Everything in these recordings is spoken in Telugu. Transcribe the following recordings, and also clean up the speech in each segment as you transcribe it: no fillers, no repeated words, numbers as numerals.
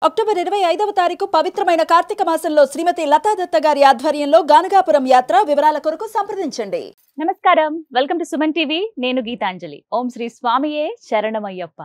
అక్టోబర్ 25వ తారీఖు పవిత్రమైన కార్తీక మాసంలో శ్రీమతి లతా దత్త గారి ఆధ్వర్యంలో గానగాపురం యాత్ర వివరాల కొరకు సంప్రదించండి. నమస్కారం, వెల్కమ్ టు సుమన్ టీవీ. నేను గీతాంజలి. ఓం శ్రీ స్వామియే శరణమయ్యప్ప.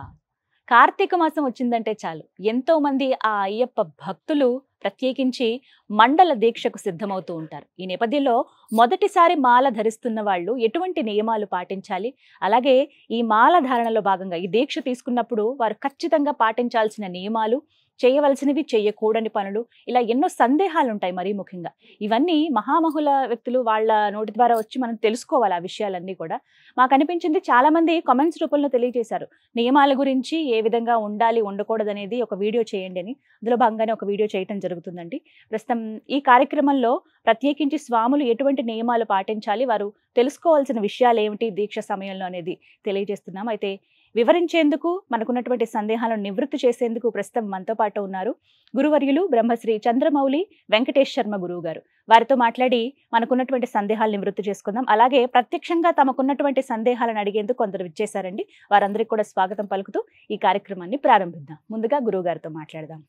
కార్తీక మాసం వచ్చిందంటే చాలు ఎంతో మంది ఆ అయ్యప్ప భక్తులు ప్రత్యేకించి మండల దీక్షకు సిద్ధమవుతూ ఉంటారు. ఈ నేపథ్యంలో మొదటిసారి మాల ధరిస్తున్న వాళ్ళు ఎటువంటి నియమాలు పాటించాలి, అలాగే ఈ మాల ధారణలో భాగంగా ఈ దీక్ష తీసుకున్నప్పుడు వారు ఖచ్చితంగా పాటించాల్సిన నియమాలు, చేయవలసినవి చేయకూడని పనులు, ఇలా ఎన్నో సందేహాలు ఉంటాయి. మరీ ముఖ్యంగా ఇవన్నీ మహామహుల వ్యక్తులు వాళ్ళ నోటి ద్వారా వచ్చి మనం తెలుసుకోవాలి. ఆ విషయాలన్నీ కూడా మాకు అనిపించింది. చాలా మంది కామెంట్స్ రూపంలో తెలియజేశారు, నియమాల గురించి ఏ విధంగా ఉండాలి ఉండకూడదు అనేది ఒక వీడియో చేయండి అని. అందులో భాగంగానే ఒక వీడియో చేయటం జరుగుతుందండి. ప్రస్తుతం ఈ కార్యక్రమంలో ప్రత్యేకించి స్వాములు ఎటువంటి నియమాలు పాటించాలి, వారు తెలుసుకోవాల్సిన విషయాలు ఏమిటి దీక్ష సమయంలో అనేది తెలియజేస్తున్నాం. అయితే వివరించేందుకు, మనకున్నటువంటి సందేహాలను నివృత్తి చేసేందుకు ప్రస్తుతం మనతో పాటు ఉన్నారు గురువర్యులు బ్రహ్మశ్రీ చంద్రమౌళి వెంకటేష్ శర్మ గురువు గారు. వారితో మాట్లాడి మనకున్నటువంటి సందేహాలు నివృత్తి చేసుకుందాం. అలాగే ప్రత్యక్షంగా తమకున్నటువంటి సందేహాలను అడిగేందుకు కొందరు విచ్చేశారండి. వారందరికీ కూడా స్వాగతం పలుకుతూ ఈ కార్యక్రమాన్ని ప్రారంభిద్దాం. ముందుగా గురువు గారితో మాట్లాడదాం.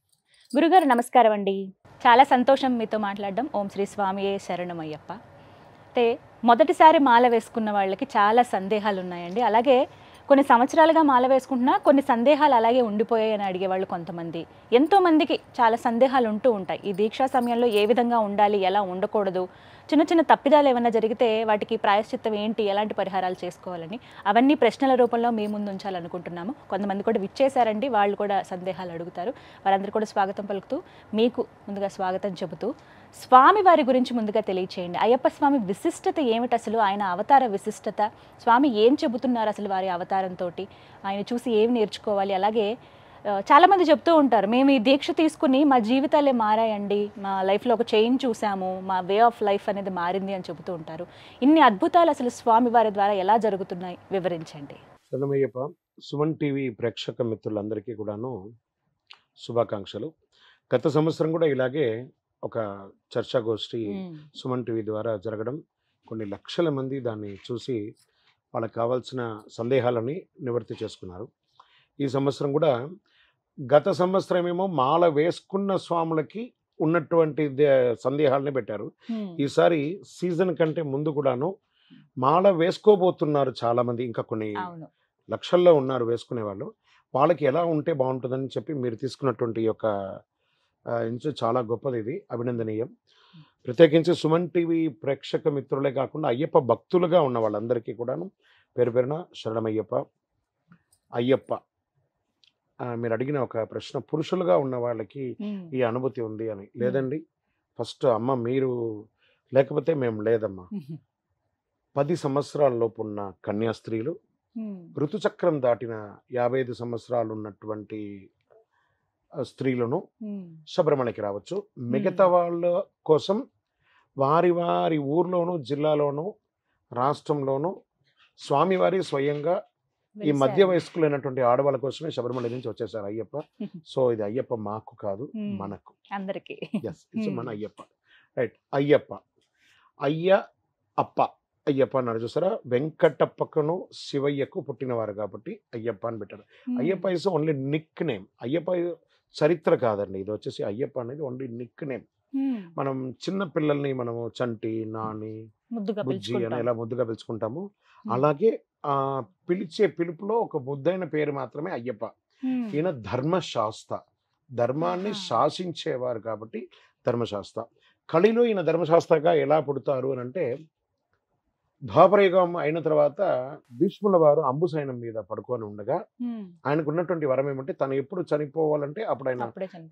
గురుగారు నమస్కారం అండి. చాలా సంతోషం మీతో మాట్లాడడం. ఓం శ్రీ స్వామియే శరణమయ్యప్ప. అంటే మొదటిసారి మాల వేసుకున్న వాళ్ళకి చాలా సందేహాలు ఉన్నాయండి. అలాగే కొన్ని సంవత్సరాలుగా మాల వేసుకుంటున్నా కొన్ని సందేహాలు అలాగే ఉండిపోయాయని అడిగేవాళ్ళు కొంతమంది. ఎంతోమందికి చాలా సందేహాలు ఉంటూ ఉంటాయి. ఈ దీక్షా సమయంలో ఏ విధంగా ఉండాలి, ఎలా ఉండకూడదు, చిన్న చిన్న తప్పిదాలు ఏమైనా జరిగితే వాటికి ప్రాయశ్చిత్తం ఏంటి, ఎలాంటి పరిహారాలు చేసుకోవాలని అవన్నీ ప్రశ్నల రూపంలో మీ ముందు ఉంచాలనుకుంటున్నాము. కొంతమంది కూడా విచ్చేశారండి, వాళ్ళు కూడా సందేహాలు అడుగుతారు. వారందరూ కూడా స్వాగతం పలుకుతూ మీకు ముందుగా స్వాగతం చెబుతూ స్వామి వారి గురించి ముందుగా తెలియచేయండి. అయ్యప్ప స్వామి విశిష్టత ఏమిటి అసలు, ఆయన అవతార విశిష్టత, స్వామి ఏం చెబుతున్నారు అసలు వారి అవతారంతో, ఆయన చూసి ఏమి నేర్చుకోవాలి. అలాగే చాలామంది చెప్తూ ఉంటారు, మేము ఈ దీక్ష తీసుకుని మా జీవితాలే మారాయండి, మా లైఫ్లో ఒక చేంజ్ చూసాము, మా వే ఆఫ్ లైఫ్ అనేది మారింది అని చెబుతూ ఉంటారు. ఇన్ని అద్భుతాలు అసలు స్వామి వారి ద్వారా ఎలా జరుగుతున్నాయి వివరించండి. శరణమయ్యప్ప. సుమన్ టీవీ ప్రేక్షక మిత్రులందరికీ కూడాను శుభాకాంక్షలు. గత సంవత్సరం కూడా ఇలాగే ఒక చర్చాగోష్ఠి సుమన్ టీవీ ద్వారా జరగడం, కొన్ని లక్షల మంది దాన్ని చూసి వాళ్ళకి కావాల్సిన సందేహాలని నివృత్తి చేసుకున్నారు. ఈ సంవత్సరం కూడా, గత సంవత్సరం ఏమో మాల వేసుకున్న స్వాములకి ఉన్నటువంటి సందేహాలని పెట్టారు. ఈసారి సీజన్ కంటే ముందు కూడాను మాల వేసుకోబోతున్నారు చాలా మంది, ఇంకా కొన్ని లక్షల్లో ఉన్నారు వేసుకునే వాళ్ళు. వాళ్ళకి ఎలా ఉంటే బాగుంటుందని చెప్పి మీరు తీసుకున్నటువంటి యొక్క చాలా గొప్పది, ఇది అభినందనీయం. ప్రత్యేకించి సుమన్ టీవీ ప్రేక్షక మిత్రులే కాకుండా అయ్యప్ప భక్తులుగా ఉన్న వాళ్ళందరికీ కూడాను పేరు పేరున శరణమయ్యప్ప. అయ్యప్ప, మీరు అడిగిన ఒక ప్రశ్న, పురుషులుగా ఉన్న వాళ్ళకి ఈ అనుభూతి ఉంది అని. లేదండి, ఫస్ట్ అమ్మ మీరు లేకపోతే మేము లేదమ్మా. 10 సంవత్సరాల లోపు ఉన్న కన్యాస్త్రీలు, ఋతుచక్రం దాటిన 55 సంవత్సరాలు ఉన్నటువంటి స్త్రీలను శబరిమలకి రావచ్చు. మిగతా వాళ్ళ కోసం వారి వారి ఊర్లోనూ, జిల్లాలోనూ, రాష్ట్రంలోనూ స్వామివారి స్వయంగా ఈ మధ్య వయస్కులైనటువంటి ఆడవాళ్ళ కోసమే శబరిమల నుంచి వచ్చేసారు అయ్యప్ప. సో ఇది అయ్యప్ప మాకు కాదు, మనకు అందరికీ. మన అయ్యప్ప, రైట్. అయ్యప్ప, అప్ప అయ్యప్ప అన్నారు చూసారా. వెంకటప్పకను శివయ్యకు పుట్టినవారు కాబట్టి అయ్యప్ప అని పెట్టారు. Ayyappa is only Nick name. Ayyappa చరిత్ర కాదండి, ఇది వచ్చేసి అయ్యప్ప అనేది ఓన్లీ నిక్ నేమ్. మనం చిన్న పిల్లల్ని మనము చంటి, నాని, బుజ్జి అని ఎలా ముద్దుగా పిలుచుకుంటాము, అలాగే ఆ పిలిచే పిలుపులో ఒక ముద్దైన పేరు మాత్రమే అయ్యప్ప. ఈయన ధర్మశాస్త్ర, ధర్మాన్ని శాసించేవారు కాబట్టి ధర్మశాస్త్ర. కలిలో ఈయన ధర్మశాస్త్రగా ఎలా పుడతారు అని అంటే, ద్వాపరయుగం అయిన తర్వాత భీష్ముల వారు అంబుసైనం మీద పడుకొని ఉండగా ఆయనకు ఉన్నటువంటి వరం ఏమంటే, తను ఎప్పుడు చనిపోవాలంటే అప్పుడు ఆయన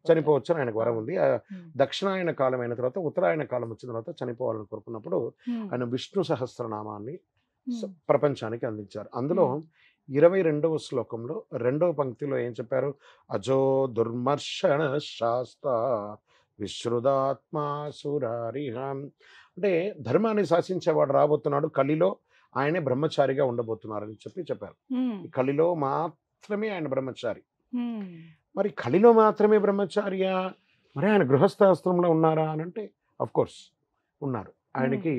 చనిపోవచ్చు అని ఆయనకు వరం ఉంది. దక్షిణాయన కాలం అయిన తర్వాత ఉత్తరాయణ కాలం వచ్చిన తర్వాత చనిపోవాలని కోరుకున్నప్పుడు ఆయన విష్ణు సహస్రనామాన్ని ప్రపంచానికి అందించారు. అందులో 22వ శ్లోకంలో 2వ పంక్తిలో ఏం చెప్పారు? అజో దుర్మర్షణ శాస్త్ర విశ్రుదాత్మా సురారిహం. అంటే ధర్మాన్ని శాసించేవాడు రాబోతున్నాడు, కలిలో ఆయనే బ్రహ్మచారిగా ఉండబోతున్నారని చెప్పారు. కలిలో మాత్రమే ఆయన బ్రహ్మచారి. మరి కలిలో మాత్రమే బ్రహ్మచారియా? మరి ఆయన గృహస్థాశ్రమంలో ఉన్నారా అని అంటే అఫ్ కోర్స్ ఉన్నారు. ఆయనకి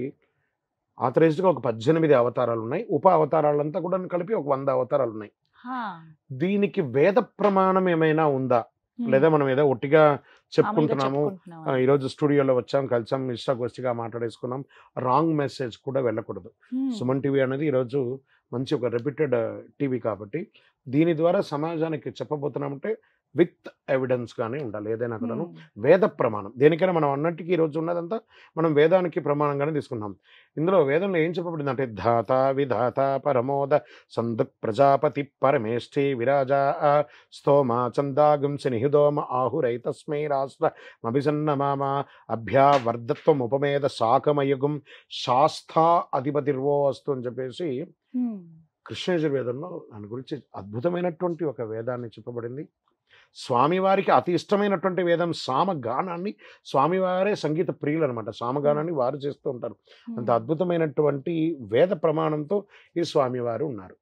ఆథరైజ్డ్గా ఒక 18 అవతారాలు ఉన్నాయి. ఉప అవతారాలంతా కూడా కలిపి ఒక 100 అవతారాలు ఉన్నాయి. దీనికి వేద ప్రమాణం ఏమైనా ఉందా లేదా మనం ఏదో ఒట్టిగా మామూలుగా చెప్పుకుంటున్నాము, చెప్పుకుంటున్నాం. ఈరోజు స్టూడియోలో వచ్చాం, కలిసాం, ఇష్టాగోష్ఠిగా మాట్లాడేసుకున్నాం, రాంగ్ మెసేజ్ కూడా వెళ్ళకూడదు. సుమన్ టీవీ అనేది ఈరోజు మంచి ఒక రెప్యూటెడ్ టీవీ కాబట్టి దీని ద్వారా సమాజానికి చెప్పబోతున్నామంటే విత్ ఎవిడెన్స్ గానే ఉండాలి ఏదైనా కూడాను. వేద ప్రమాణం దేనికైనా మనం అన్నట్టుకి ఈరోజు ఉన్నదంతా మనం వేదానికి ప్రమాణంగానే తీసుకున్నాం. ఇందులో వేదంలో ఏం చెప్పబడింది అంటే ధాత విధాత పరమోద సందుక్ ప్రజాపతి పరమేష్ఠి విరాజా స్తోమ చందాగుంసి నిహిదోమ ఆహురైతస్మై రాష్ట్ర మభిసన్నమామ అభ్యావర్ధత్వం ఉపమేద శాకమయుగం శాస్థా అధిపతిర్వో అస్తు అని చెప్పేసి కృష్ణయజుర్వేదంలో దాని గురించి అద్భుతమైనటువంటి ఒక వేదాన్ని చెప్పబడింది. స్వామివారికి అతి ఇష్టమైనటువంటి వేదం సామగానాన్ని, స్వామివారే సంగీత ప్రియులు అనమాట, సామగానాన్ని వారు చేస్తూ ఉంటారు. అంత అద్భుతమైనటువంటి వేద ప్రమాణంతో ఈ స్వామివారు ఉన్నారు.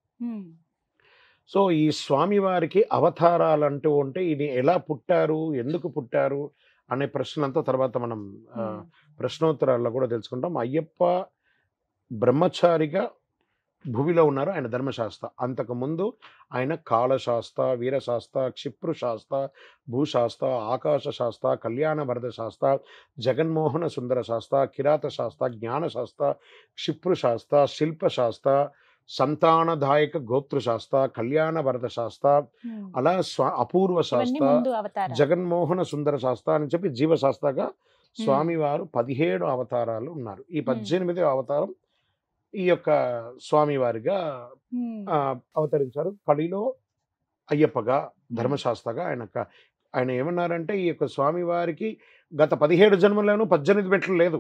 సో ఈ స్వామివారికి అవతారాలు అంటూ ఉంటే ఇది ఎలా పుట్టారు, ఎందుకు పుట్టారు అనే ప్రశ్నంతా తర్వాత మనం ప్రశ్నోత్తరాల్లో కూడా తెలుసుకుంటాం. అయ్యప్ప బ్రహ్మచారిగా భూమిలో ఉన్నారు, ఆయన ధర్మశాస్త్ర. అంతకుముందు ఆయన కాళశాస్త్ర, వీరశాస్త్ర, క్షిప్రుశాస్త్ర, భూశాస్త్ర, ఆకాశ శాస్త్ర, కళ్యాణ వరద శాస్త్ర, జగన్మోహన సుందర శాస్త్ర, కిరాత శాస్త్ర, జ్ఞానశాస్త్ర, క్షిప్రుశాస్త్ర, శిల్పశాస్త్ర, సంతానదాయక గోత్రశాస్త్ర, కళ్యాణ వరద శాస్త్ర, అలా అపూర్వ శాస్త్ర, జగన్మోహన సుందర శాస్త్ర అని చెప్పి జీవశాస్త్రగా స్వామివారు 17 అవతారాలు ఉన్నారు. ఈ 18వ అవతారం ఈ యొక్క స్వామివారిగా అవతరించారు. కలిలో అయ్యప్పగా, ధర్మశాస్త్రగా ఆయన ఏమన్నారంటే ఈ యొక్క స్వామివారికి గత 17 జన్మల్లోనూ 18 మెట్లు లేదు,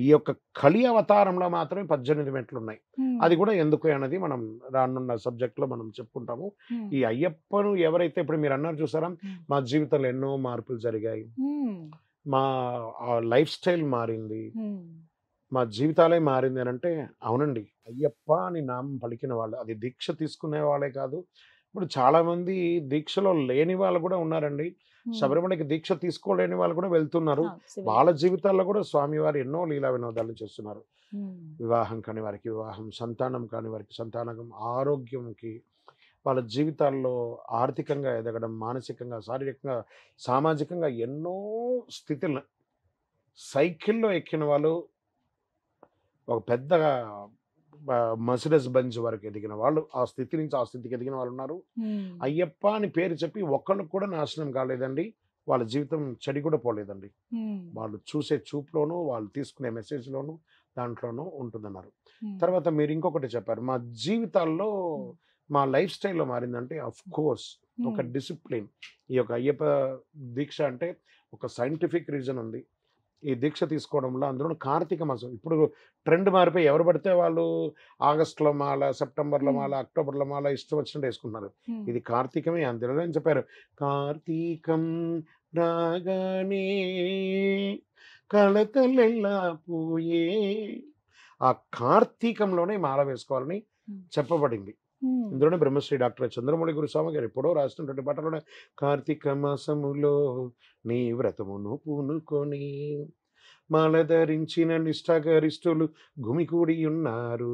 ఈ యొక్క కలి అవతారంలో మాత్రమే 18 మెట్లు ఉన్నాయి. అది కూడా ఎందుకు అన్నది మనం రానున్న సబ్జెక్ట్ లో మనం చెప్పుకుంటాము. ఈ అయ్యప్పను ఎవరైతే ఇప్పుడు మీరు అన్నారు చూసారా, మా జీవితంలో ఎన్నో మార్పులు జరిగాయి, మా లైఫ్ స్టైల్ మారింది, మా జీవితాలే మారింది అని అంటే అవునండి. అయ్యప్ప అని నామం పలికిన వాళ్ళు, అది దీక్ష తీసుకునే వాళ్ళే కాదు, ఇప్పుడు చాలా మంది దీక్షలో లేని వాళ్ళు కూడా ఉన్నారండి. శబరిమలకి దీక్ష తీసుకోలేని వాళ్ళు కూడా వెళ్తున్నారు. వాళ్ళ జీవితాల్లో కూడా స్వామివారు ఎన్నో లీలా వినోదాలు చేస్తున్నారు. వివాహం కాని వారికి వివాహం, సంతానం కాని వారికి సంతానం, ఆరోగ్యంకి, వాళ్ళ జీవితాల్లో ఆర్థికంగా ఎదగడం, మానసికంగా, శారీరకంగా, సామాజికంగా ఎన్నో స్థితులు. సైకిల్లో ఎక్కిన వాళ్ళు ఒక పెద్ద మర్సిడెస్ బెంజ్ వరకు ఎదిగిన వాళ్ళు, ఆ స్థితి నుంచి ఆ స్థితికి ఎదిగిన వాళ్ళు ఉన్నారు. అయ్యప్ప అని పేరు చెప్పి ఒక్కళ్ళకు కూడా నాశనం కాలేదండి, వాళ్ళ జీవితం చెడి కూడా పోలేదండి. వాళ్ళు చూసే చూపులోను, వాళ్ళు తీసుకునే మెసేజ్లోను, దాంట్లోనూ ఉంటుందన్నారు. తర్వాత మీరు ఇంకొకటి చెప్పారు, మా జీవితాల్లో మా లైఫ్ స్టైల్లో మారిందంటే అఫ్ కోర్స్ ఒక డిసిప్లిన్. ఈ యొక్క అయ్యప్ప దీక్ష అంటే ఒక సైంటిఫిక్ రీజన్ ఉంది. ఈ దీక్ష తీసుకోవడంలో అందులో కార్తీక మాసం ఇప్పుడు ట్రెండ్ మారిపోయి ఎవరు పడితే వాళ్ళు ఆగస్టులో మాల, సెప్టెంబర్లో మాల, అక్టోబర్లో మాల ఇష్టం వచ్చినట్టు వేసుకుంటున్నారు. ఇది కార్తీకమే. అందులో అని చెప్పారు, కార్తీకం రాగానే కళతలెల్లా పోయే. ఆ కార్తీకంలోనే మాల వేసుకోవాలని చెప్పబడింది. ఇందులోనే బ్రహ్మశ్రీ డాక్టర్ చంద్రమౌళి గురుస్వామి గారు ఎప్పుడో రాసినటువంటి పాటలోనే కార్తీక మాసములో నీ వ్రతమును పూనుకొని మాల ధరించిన నిష్ఠాగరిష్ఠులు గుమికూడి ఉన్నారు,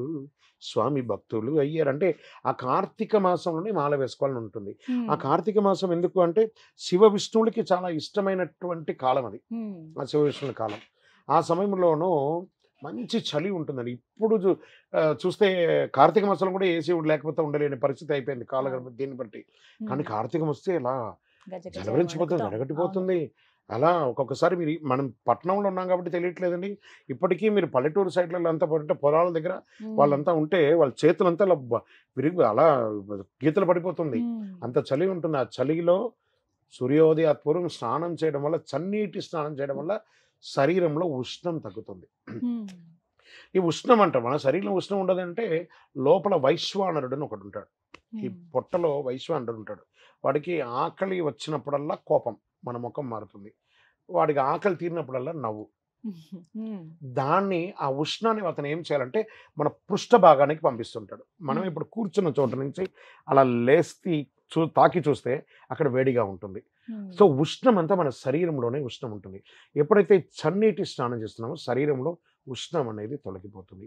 స్వామి భక్తులు అయ్యారు. అంటే ఆ కార్తీక మాసంలోనే మాల వేసుకోవాలని ఉంటుంది. ఆ కార్తీక మాసం ఎందుకు అంటే శివ విష్ణువులకి చాలా ఇష్టమైనటువంటి కాలం అది, ఆ శివ విష్ణువుల కాలం. ఆ సమయంలోనూ మంచి చలి ఉంటుందండి. ఇప్పుడు చూస్తే కార్తీక మాసంలో కూడా ఏసీ లేకపోతే ఉండలేని పరిస్థితి అయిపోయింది కాలగర్భ దీన్ని బట్టి. కానీ కార్తీకం వస్తే ఇలా జలవరించిపోతుంది, జరగట్టిపోతుంది. అలా ఒక్కొక్కసారి మనం పట్టణంలో ఉన్నాం కాబట్టి తెలియట్లేదండి. ఇప్పటికీ మీరు పల్లెటూరు సైడ్లలో అంతా పడితే పొలాల దగ్గర వాళ్ళంతా ఉంటే వాళ్ళ చేతులంతా విరిగి అలా గీతలు పడిపోతుంది, అంత చలి ఉంటుంది. ఆ చలిలో సూర్యోదయాత్పూర్వం స్నానం చేయడం వల్ల, చన్నీటి స్నానం చేయడం వల్ల శరీరంలో ఉష్ణం తగ్గుతుంది. ఈ ఉష్ణం అంట మన శరీరంలో ఉష్ణం ఉండదంటే లోపల వైశ్వానరుడు అని ఒకడు ఉంటాడు. ఈ పొట్టలో వైశ్వానరుడు ఉంటాడు. వాడికి ఆకలి వచ్చినప్పుడల్లా కోపం, మన ముఖం మారుతుంది. వాడికి ఆకలి తీరినప్పుడల్లా నవ్వు. దాన్ని ఆ ఉష్ణాన్ని అతను ఏం చేయాలంటే మన పృష్ఠ భాగానికి పంపిస్తుంటాడు. మనం ఇప్పుడు కూర్చున్న చోట నుంచి అలా లేస్తి తాకి చూస్తే అక్కడ వేడిగా ఉంటుంది. సో ఉష్ణం అంతా మన శరీరంలోనే ఉష్ణం ఉంటుంది. ఎప్పుడైతే చన్నీటి స్నానం చేస్తున్నామో శరీరంలో ఉష్ణం అనేది తొలగిపోతుంది.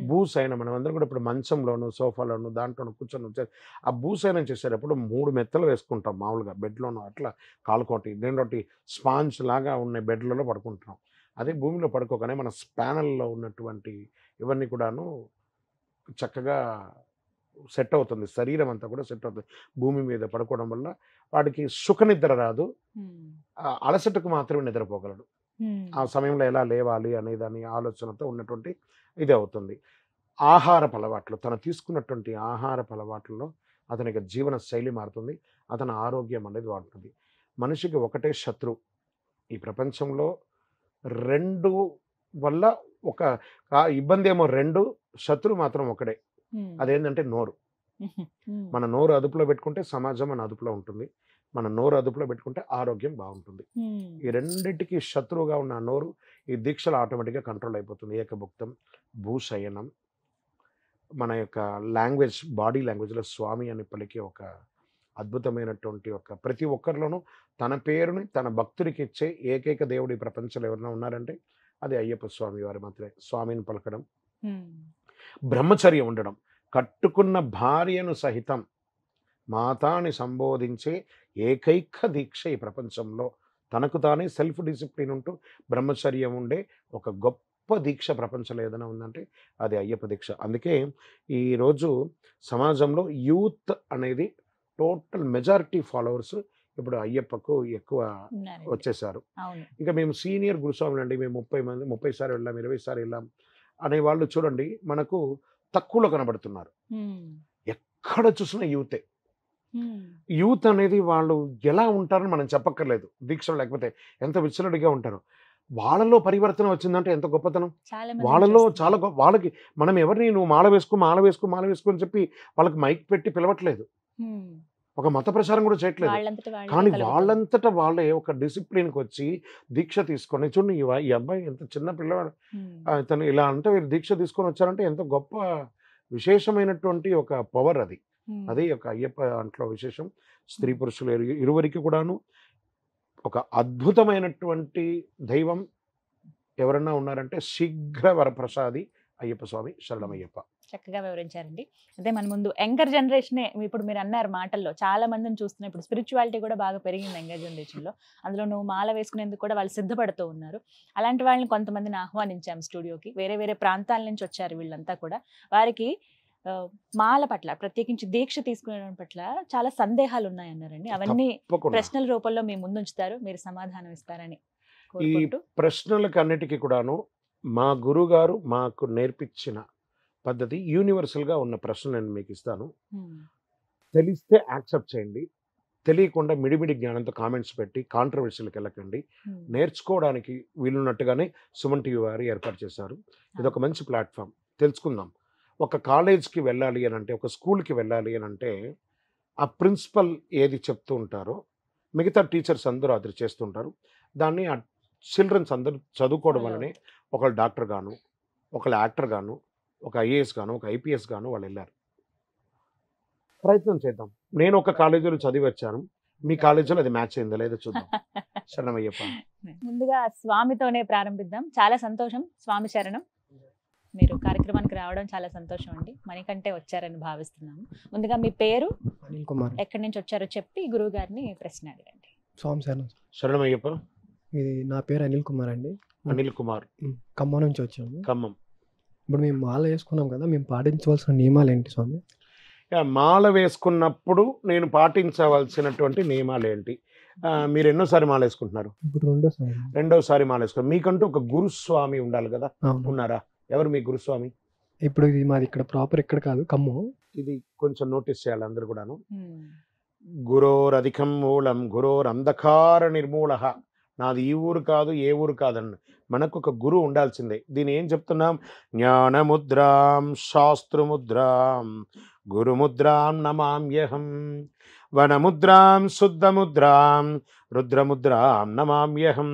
భూసయనం మనం అందరం కూడా ఇప్పుడు మంచంలోను సోఫాలోను దాంట్లోను కూర్చొని ఆ భూసయనం చేసేటప్పుడు 3 మెత్తలు వేసుకుంటాం మామూలుగా బెడ్లోను అట్లా కాలుకోటి రెండోటి స్పాంజ్ లాగా ఉన్న బెడ్లలో పడుకుంటున్నాం. అదే భూమిలో పడుకోగానే మన స్పానల్లో ఉన్నటువంటి ఇవన్నీ కూడాను చక్కగా సెట్ అవుతుంది. శరీరం అంతా కూడా సెట్ అవుతుంది. భూమి మీద పడుకోవడం వల్ల వాడికి సుఖ నిద్ర రాదు, అలసటకు మాత్రమే నిద్రపోగలడు. ఆ సమయంలో ఎలా లేవాలి అనే దాని ఆలోచనతో ఉన్నటువంటి ఇది అవుతుంది. ఆహారపు అలవాట్లు తను తీసుకున్నటువంటి ఆహారపు అలవాట్లలో అతనికి జీవన శైలి మారుతుంది. అతని ఆరోగ్యం అనేది వాడుతుంది. మనిషికి ఒకటే శత్రువు ఈ ప్రపంచంలో. 2 వల్ల ఒక ఇబ్బంది ఏమో 2, శత్రువు మాత్రం ఒకడే. అదేంటంటే నోరు. మన నోరు అదుపులో పెట్టుకుంటే సమాజం మన అదుపులో ఉంటుంది. మన నోరు అదుపులో పెట్టుకుంటే ఆరోగ్యం బాగుంటుంది. ఈ రెండింటికి శత్రువుగా ఉన్న నోరు ఈ దీక్షలు ఆటోమేటిక్గా కంట్రోల్ అయిపోతుంది. ఏకభుక్తం, భూశయనం, మన యొక్క లాంగ్వేజ్ బాడీ లాంగ్వేజ్లో స్వామి అని పలికే ఒక అద్భుతమైనటువంటి ఒక ప్రతి ఒక్కరిలోనూ తన పేరుని తన భక్తుడికి ఇచ్చే ఏకైక దేవుడు ఈ ప్రపంచంలో ఎవరైనా ఉన్నారంటే అది అయ్యప్ప స్వామి వారి మాత్రమే. స్వామిని పలకడం, బ్రహ్మచర్యం ఉండడం, కట్టుకున్న భార్యను సహితం మాతాని సంబోధించే ఏకైక దీక్ష ఈ ప్రపంచంలో. తనకు తానే సెల్ఫ్ డిసిప్లిన్ ఉంటూ బ్రహ్మచర్యం ఉండే ఒక గొప్ప దీక్ష ప్రపంచంలో ఏదైనా ఉందంటే అది అయ్యప్ప దీక్ష. అందుకే ఈరోజు సమాజంలో యూత్ అనేది టోటల్ మెజారిటీ ఫాలోవర్స్ ఇప్పుడు అయ్యప్పకు ఎక్కువ వచ్చేసారు. ఇంకా మేము సీనియర్ గురుస్వాములు అండి, మేము 30 సార్లు వెళ్ళాం, 20 సార్లు వెళ్ళాం అనే వాళ్ళు చూడండి మనకు తక్కువలో కనబడుతున్నారు. ఎక్కడ చూసినా యూతే. యూత్ అనేది వాళ్ళు ఎలా ఉంటారని మనం చెప్పక్కర్లేదు. దీక్షలు లేకపోతే ఎంత విచ్చలడిగా ఉంటారు. వాళ్ళలో పరివర్తన వచ్చిందంటే ఎంత గొప్పతనం. వాళ్ళలో చాలా వాళ్ళకి మనం ఎవరిని నువ్వు మాల వేసుకో మాల వేసుకో మాల వేసుకో అని చెప్పి వాళ్ళకి మైక్ పెట్టి పిలవట్లేదు, ఒక మత ప్రచారం కూడా చేయట్లేదు. కానీ వాళ్ళంతటా వాళ్ళే ఒక డిసిప్లిన్కి వచ్చి దీక్ష తీసుకొని చూడండి. ఈ అబ్బాయి ఎంత చిన్న పిల్లవాడు, తను ఇలా అంటే వీరు దీక్ష తీసుకొని వచ్చారంటే ఎంత గొప్ప విశేషమైనటువంటి ఒక పవర్ అది. అదే ఒక అయ్యప్ప అంట్లో విశేషం. స్త్రీ పురుషులు ఇరువురికి కూడాను ఒక అద్భుతమైనటువంటి దైవం ఎవరన్నా ఉన్నారంటే శీఘ్ర వరప్రసాది అయ్యప్ప స్వామి. శరణమయ్యప్ప. చక్కగా వివరించారండి. అదే మన ముందు యంగర్ జనరేషనే ఇప్పుడు మీరు అన్నారు మాటల్లో చాలా మందిని చూస్తున్నాం. ఇప్పుడు స్పిరిచువాలిటీ కూడా బాగా పెరిగింది యంగర్ జనరేషన్లో. అందులో నువ్వు మాల వేసుకునేందుకు కూడా వాళ్ళు సిద్ధపడుతూ ఉన్నారు. అలాంటి వాళ్ళని కొంతమందిని ఆహ్వానించాం స్టూడియోకి. వేరే వేరే ప్రాంతాల నుంచి వచ్చారు వీళ్ళంతా కూడా. వారికి మాల పట్ల ప్రత్యేకించి దీక్ష తీసుకునే పట్ల చాలా సందేహాలు ఉన్నాయన్నారండి. అవన్నీ ప్రశ్నల రూపంలో మీ ముందు ఉంచుతారు, మీరు సమాధానం ఇస్తారని ఈ ప్రశ్నలకు అన్నిటికీ కూడాను మా గురువు గారు మాకు నేర్పించిన పద్ధతి యూనివర్సల్గా ఉన్న ప్రశ్న నేను మీకు ఇస్తాను. తెలిస్తే యాక్సెప్ట్ చేయండి, తెలియకుండా మిడిమిడి జ్ఞానంతో కామెంట్స్ పెట్టి కాంట్రవర్సీలకు వెళ్ళకండి. నేర్చుకోవడానికి వీలున్నట్టుగానే సుమన్ టీవీ వారు ఏర్పాటు చేశారు. ఇది ఒక మంచి ప్లాట్ఫామ్. తెలుసుకుందాం. ఒక కాలేజ్కి వెళ్ళాలి అని అంటే, ఒక స్కూల్కి వెళ్ళాలి అని అంటే ఆ ప్రిన్సిపల్ ఏది చెప్తూ ఉంటారో మిగతా టీచర్స్ అందరూ అది చేస్తుంటారు. దాన్ని ఆ చిల్డ్రన్స్ అందరూ చదువుకోవడం వల్లనే ఒకళ్ళు డాక్టర్ గాను, ఒకళ్ళు యాక్టర్ గాను, ఒక ఐఏఎస్ గాను, ఒక ఐపీఎస్ గాను వాళ్ళు వెళ్ళారు. ప్రయత్నం చేద్దాం. నేను ఒక కాలేజీలో చదివి వచ్చాను, మీ కాలేజీలో అది మ్యాచ్ అయిందో లేదో చూద్దాం. శరణమయ్యప్ప. ముందుగా స్వామితోనే ప్రారంభిద్దాం. చాలా సంతోషం స్వామి శరణం. మీరు కార్యక్రమానికి రావడం చాలా సంతోషం అండి. మణికంటే వచ్చారని భావిస్తున్నాము. ముందుగా మీ పేరు, అనిల్ కుమార్, ఎక్కడి నుంచి వచ్చారో చెప్పి గురువు గారిని ప్రశ్న అడగండి. స్వామి శరణం. శరణమయ్యప్ప. ఇది నా పేరు అనిల్ కుమార్ అండి. అనిల్ కుమార్, ఖమ్మం నుంచి వచ్చాము. ఖమ్మం. ఇప్పుడు మేము మాల వేసుకున్నాం కదా, మేము పాటించవలసిన నియమాలు ఏంటి స్వామి? మాల వేసుకున్నప్పుడు నేను పాటించవలసినటువంటి నియమాలు ఏంటి? మీరు ఎన్నోసారి మాల వేసుకుంటున్నారు? ఇప్పుడు రెండోసారి మాల వేసుకున్నారు. మీకంటూ ఒక గురుస్వామి ఉండాలి కదా, ఉన్నారా? ఎవరు మీ గురుస్వామి? ఇప్పుడు ఇది మాది ఇక్కడ ప్రాపర్ ఇక్కడ కాదు, ఖమ్మం. ఇది కొంచెం నోటీస్ చేయాలి అందరు కూడాను. గురోరధికం మూలం గురోరంధకార నిర్మూల. నాది ఈ ఊరు కాదు ఏ ఊరు కాదన్న మనకు ఒక గురువు ఉండాల్సిందే. దీని ఏం చెప్తున్నాం? జ్ఞానముద్రాం శాస్త్రముద్రాం గురుముద్రాం నమామ్యహం, వనముద్రాం శుద్ధముద్రాం రుద్రముద్రాం నమామ్యహం,